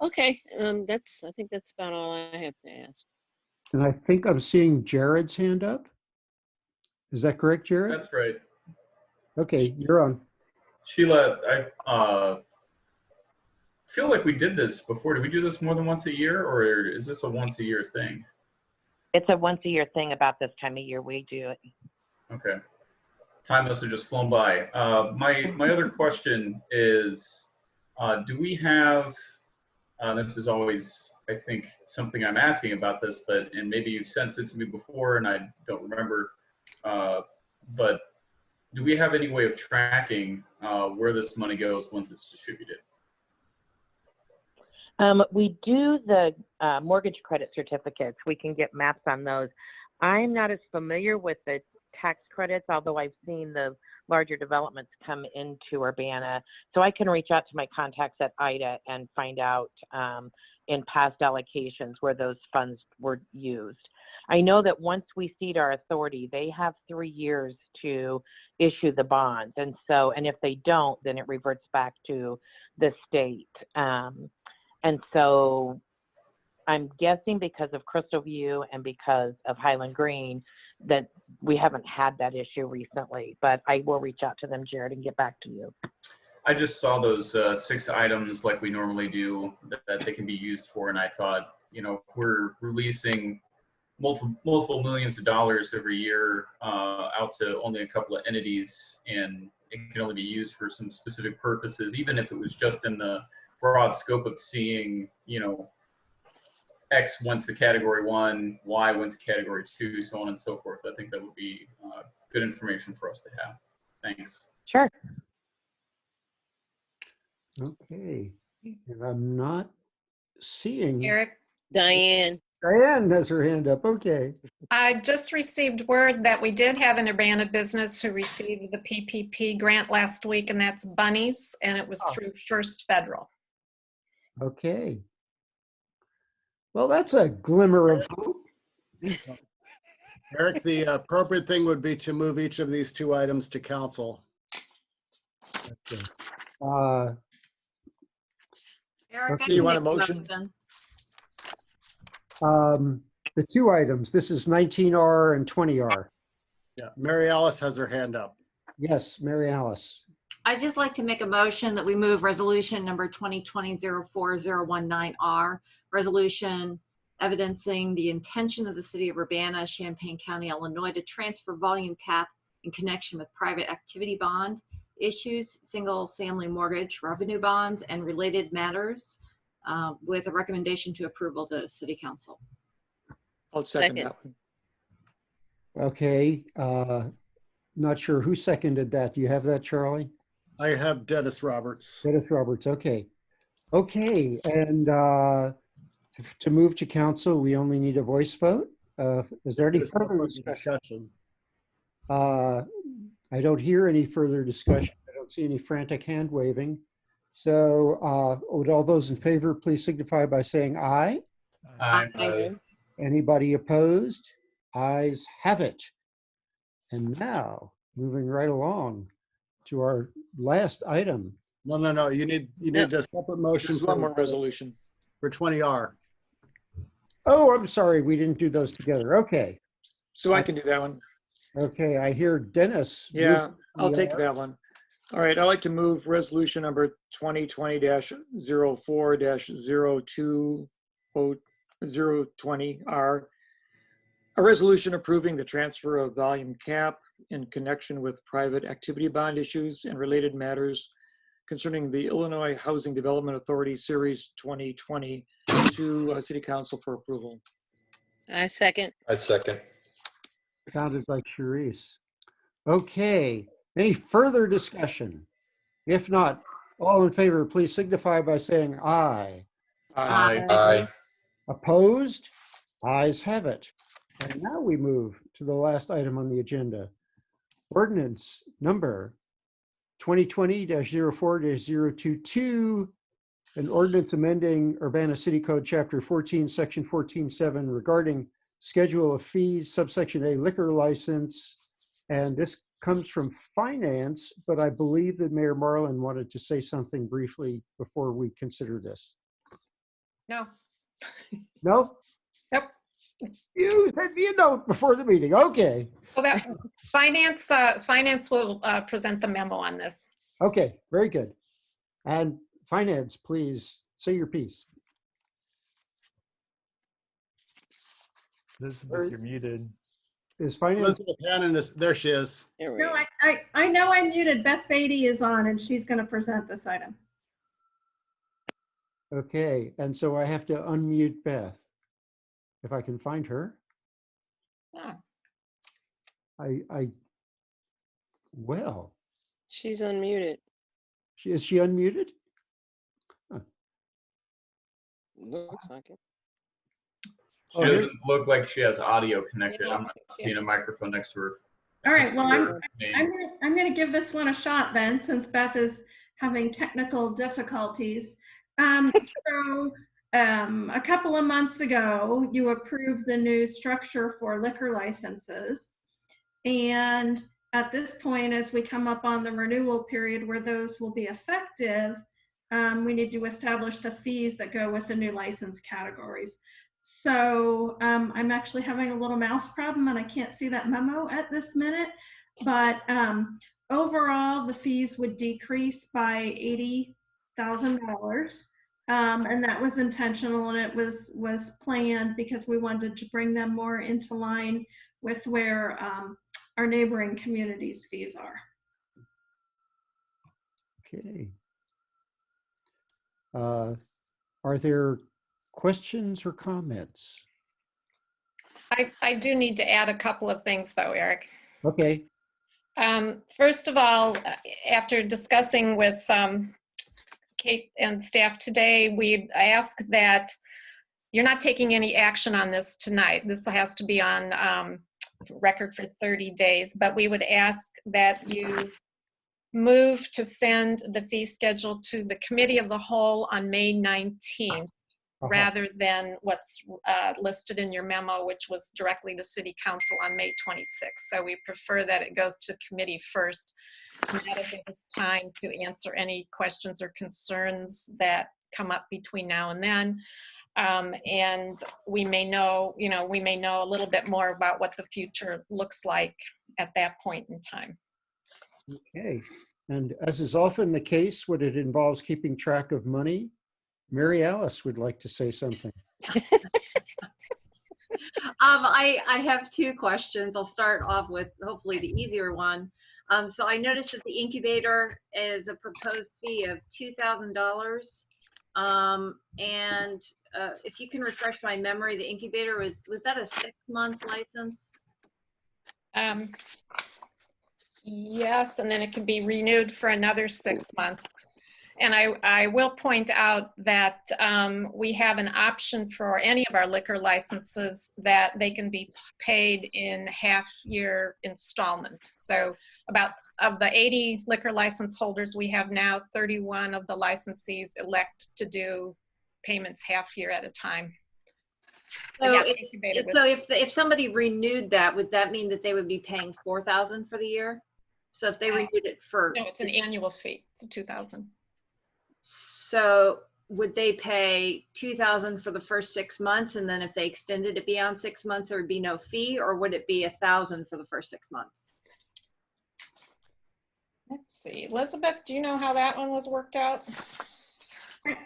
Okay. I think that's about all I have to ask. And I think I'm seeing Jared's hand up. Is that correct, Jared? That's right. Okay, you're on. Sheila, I feel like we did this before. Did we do this more than once a year, or is this a once a year thing? It's a once a year thing. About this time of year we do it. Okay. Time must have just flown by. My other question is, do we have, this is always, I think, something I'm asking about this, and maybe you've sent it to me before and I don't remember, but do we have any way of tracking where this money goes once it's distributed? We do the mortgage credit certificates. We can get maps on those. I'm not as familiar with the tax credits, although I've seen the larger developments come into Urbana. So I can reach out to my contacts at IDA and find out in past allocations where those funds were used. I know that once we cede our authority, they have 3 years to issue the bonds. And if they don't, then it reverts back to the state. And so I'm guessing because of Crystal View and because of Highland Green that we haven't had that issue recently, but I will reach out to them, Jared, and get back to you. I just saw those 6 items like we normally do that they can be used for, and I thought, we're releasing multiple millions of dollars every year out to only a couple of entities, and it can only be used for some specific purposes, even if it was just in the broad scope of seeing, X went to category 1, Y went to category 2, so on and so forth. I think that would be good information for us to have. Thanks. Sure. Okay. And I'm not seeing. Eric? Diane. Diane has her hand up. Okay. I just received word that we did have an Urbana business who received the PPP grant last week, and that's Bunnies, and it was through First Federal. Okay. Well, that's a glimmer of hope. Eric, the appropriate thing would be to move each of these 2 items to council. Okay. Eric, Okay. You want a motion? The 2 items, this is 19R and 20R. Yeah, Mary Alice has her hand up. Yes, Mary Alice. I'd just like to make a motion that we move resolution number 2020-44019R, resolution evidencing the intention of the city of Urbana, Champaign County, Illinois, to transfer volume cap in connection with private activity bond issues, single family mortgage revenue bonds, and related matters, with a recommendation to approval to City Council. I'll second that one. Okay. Not sure who seconded that. Do you have that, Charlie? I have Dennis Roberts. Dennis Roberts. Okay. Okay. And to move to council, we only need a voice vote. Is there any further discussion? I don't hear any further discussion. I don't see any frantic hand waving. So would all those in favor please signify by saying aye? Aye. Anybody opposed? Ayes have it. And now, moving right along to our last item. No. You need a separate motion There's one more resolution. for 20R. Oh, I'm sorry, we didn't do those together. Okay. So I can do that one. Okay, I hear Dennis. Yeah, I'll move take the- that one. All right, I'd like to move resolution number 2020-04-020R. A resolution approving the transfer of volume cap in connection with private activity bond issues and related matters concerning the Illinois Housing Development Authority Series 2020 to City Council for approval. I second. I second. Sounded like Sharice. Okay, any further discussion? If not, all in favor, please signify by saying aye. Aye. Aye. Opposed? Ayes have it. And now we move to the last item on the agenda. Ordinance number 2020-04-022, an ordinance amending Urbana City Code Chapter 14, Section 14.7 regarding schedule of fees, subsection A, liquor license. And this comes from finance, but I believe that Mayor Marlin wanted to say something briefly before we consider this. No. No? Nope. You sent me a note before the meeting. Okay. Well, that finance will present the memo on this. Okay, very good. And finance, please say your piece. Elizabeth, you're muted. Is finance? Elizabeth Hannon is there. She is. No, I know I'm muted. Beth Beatty is on, and she's going to present this item. Okay, and so I have to unmute Beth. If I can find her. Yeah. Well. She's unmuted. Is she unmuted? Huh. Looks like it. She doesn't look like she has audio connected. I'm not seeing a microphone next to her. All right, well, name. I'm going to give this one a shot then, since Beth is having technical difficulties. A couple of months ago, you approved the new structure for liquor licenses. And at this point, as we come up on the renewal period where those will be effective, we need to establish the fees that go with the new license categories. So I'm actually having a little mouse problem and I can't see that memo at this minute, but overall the fees would decrease by $80,000. And that was intentional, and it was planned because we wanted to bring them more into line with where our neighboring communities' fees are. Okay. Are there questions or comments? I do need to add a couple of things though, Eric. Okay. First of all, after discussing with Kate and staff today, we ask that you're not taking any action on this tonight. This has to be on record for 30 days, but we would ask that you move to send the fee schedule to the committee of the whole on May 19th, rather than what's listed in your memo, which was directly to City Council on May 26th. So we prefer that it goes to committee first. And that'll give us time to answer any questions or concerns that come up between now and then. And we may know, a little bit more about what the future looks like at that point in time. Okay. And as is often the case when it involves keeping track of money, Mary Alice would like to say something. I have two questions. I'll start off with hopefully the easier one. So I noticed that the incubator is a proposed fee of $2,000. And if you can refresh my memory, the incubator was that a 6-month license? Yes, and then it can be renewed for another 6 months. And I will point out that we have an option for any of our liquor licenses that they can be paid in half-year installments. So of the 80 liquor license holders we have now, 31 of the licensees elect to do payments half year at a time. So, Yeah, it's, incubated with- so if somebody renewed that, would that mean that they would be paying 4,000 for the year? So if they renewed it for, No, it's an annual fee. It's a 2,000. so would they pay 2,000 for the first 6 months, and then if they extended it beyond 6 months, there would be no fee, or would it be 1,000 for the first 6 months? Let's see. Elizabeth, do you know how that one was worked out?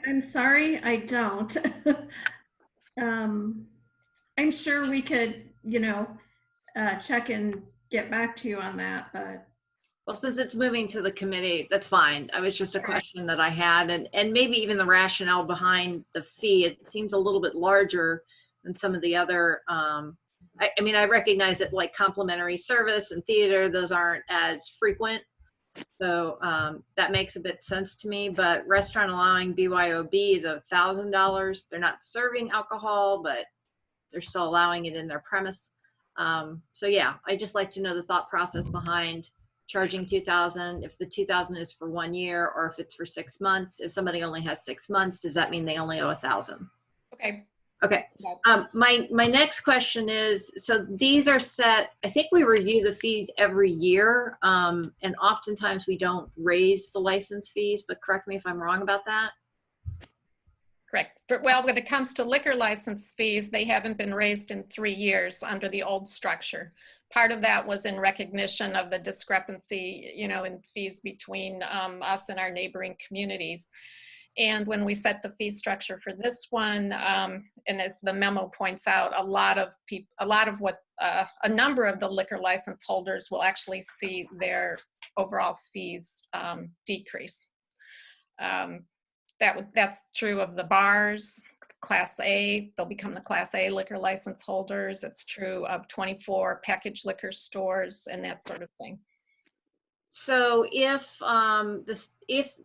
I'm sorry, I don't. I'm sure we could, check and get back to you on that, but. Well, since it's moving to the committee, that's fine. I was just a question that I had, and maybe even the rationale behind the fee. It seems a little bit larger than some of the other, I mean, I recognize that like complimentary service and theater, those aren't as frequent. So that makes a bit sense to me, but restaurant allowing BYOB is $1,000. They're not serving alcohol, but they're still allowing it in their premise. So yeah, I just like to know the thought process behind charging 2,000. If the 2,000 is for 1 year, or if it's for 6 months. If somebody only has 6 months, does that mean they only owe 1,000? Okay. Okay. My next question is, so these are set, I think we review the fees every year, and oftentimes we don't raise the license fees, but correct me if I'm wrong about that. Correct. Well, when it comes to liquor license fees, they haven't been raised in 3 years under the old structure. Part of that was in recognition of the discrepancy, in fees between us and our neighboring communities. And when we set the fee structure for this one, and as the memo points out, a number of the liquor license holders will actually see their overall fees decrease. That's true of the bars, Class A, they'll become the Class A liquor license holders. It's true of 24 package liquor stores and that sort of thing. So if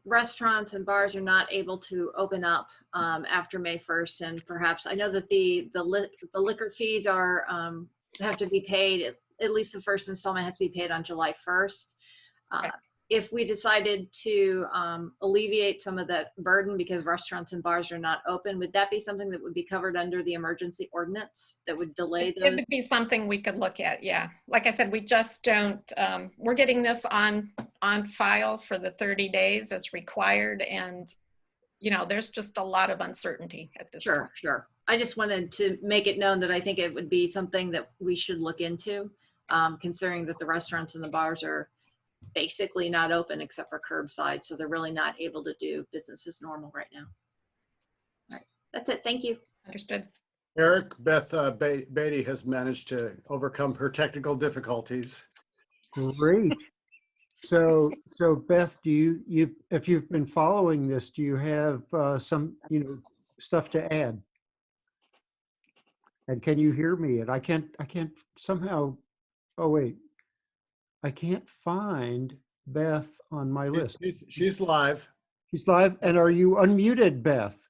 restaurants and bars are not able to open up after May 1st, and perhaps I know that the liquor fees are have to be paid, at least the first installment has to be paid on July 1st. If we decided to alleviate some of that burden because restaurants and bars are not open, would that be something that would be covered under the emergency ordinance that would delay those? It would be something we could look at, yeah. Like I said, we just don't, we're getting this on file for the 30 days as required, and there's just a lot of uncertainty at this point. Sure. I just wanted to make it known that I think it would be something that we should look into, considering that the restaurants and the bars are basically not open except for curbside, so they're really not able to do business as normal right now. All right, that's it. Thank you. Understood. Eric, Beth Beatty has managed to overcome her technical difficulties. Great. So Beth, do you if you've been following this, do you have some stuff to add? And can you hear me? And I can't somehow. Oh wait. I can't find Beth on my list. She's live. She's live. And are you unmuted, Beth?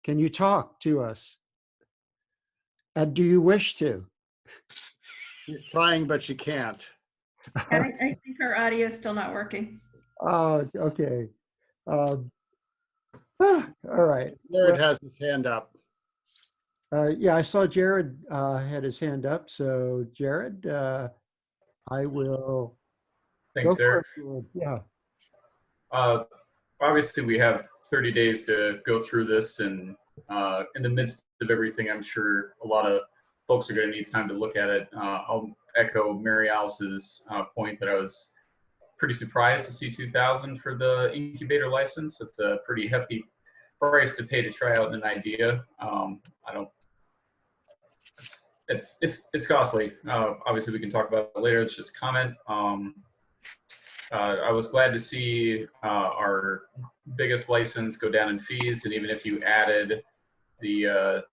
Can you talk to us? And do you wish to? She's trying, but she can't. I think her audio is still not working. Okay. All right. Jared has his hand up. Yeah, I saw Jared had his hand up. So Jared, I will. Thanks, Eric. Yeah. Obviously, we have 30 days to go through this, and in the midst of everything, I'm sure a lot of folks are going to need time to look at it. I'll echo Mary Alice's point that I was pretty surprised to see 2,000 for the incubator license. It's a pretty hefty price to pay to try out an idea. It's costly. Obviously, we can talk about it later. It's just a comment. I was glad to see our biggest license go down in fees, and even if you added the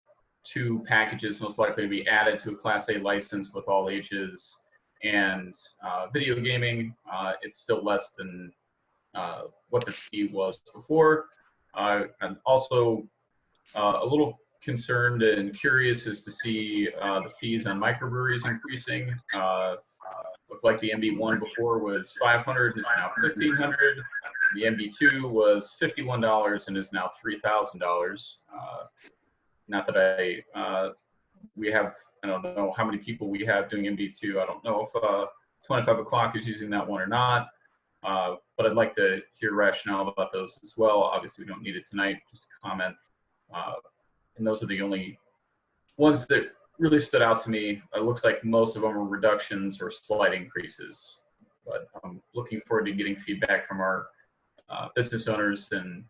2 packages most likely to be added to a Class A license with all ages and video gaming, it's still less than what the fee was before. I'm also a little concerned and curious as to see the fees on microbreweries increasing. Looked like the MB1 before was $500 and is now $1,500. The MB2 was $51 and is now $3,000. Not that I we have, I don't know how many people we have doing MD2. I don't know if 25 o'clock is using that one or not. But I'd like to hear rationale about those as well. Obviously, we don't need it tonight, just a comment. And those are the only ones that really stood out to me. It looks like most of them are reductions or slight increases. But I'm looking forward to getting feedback from our business owners and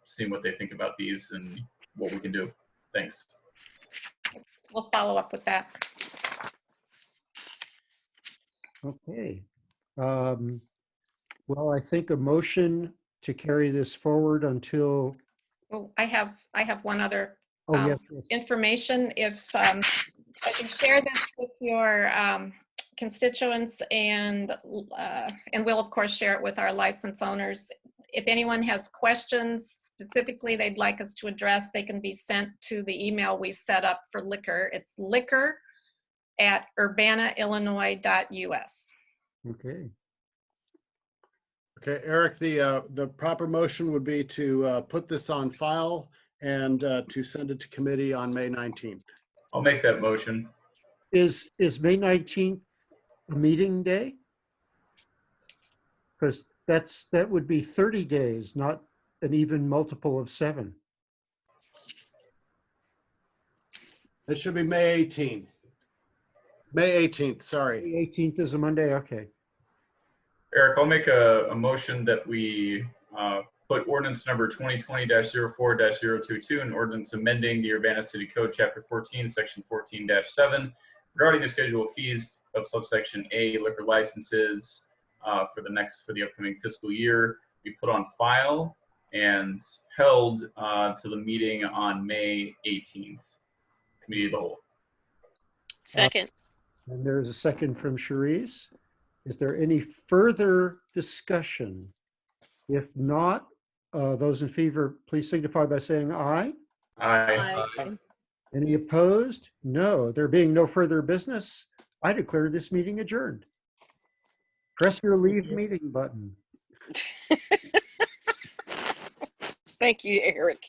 seeing what they think about these and what we can do. Thanks. We'll follow up with that. Okay. Well, I think a motion to carry this forward until, Oh, I have one other oh, yes, yes. information. If as you share this with your constituents and we'll of course share it with our license owners. If anyone has questions specifically they'd like us to address, they can be sent to the email we set up for liquor. It's liquor@urbanaillinois.us. Okay. Okay, Eric, the proper motion would be to put this on file and to send it to committee on May 19th. I'll make that motion. Is May 19th a meeting day? Because that would be 30 days, not an even multiple of 7. It should be May 18th. May 18th, sorry. May 18th is a Monday, okay. Eric, I'll make a motion that we put ordinance number 2020-04-022 and ordinance amending the Urbana City Code, Chapter 14, Section 14-7, regarding the schedule of fees of subsection A liquor licenses for the upcoming fiscal year, be put on file and held to the meeting on May 18th, committee of the whole. Second. And there's a second from Cherise. Is there any further discussion? If not, those in favor, please signify by saying aye. Aye. Aye. Any opposed? No. There being no further business, I declare this meeting adjourned. Press your leave meeting button. Thank you, Eric.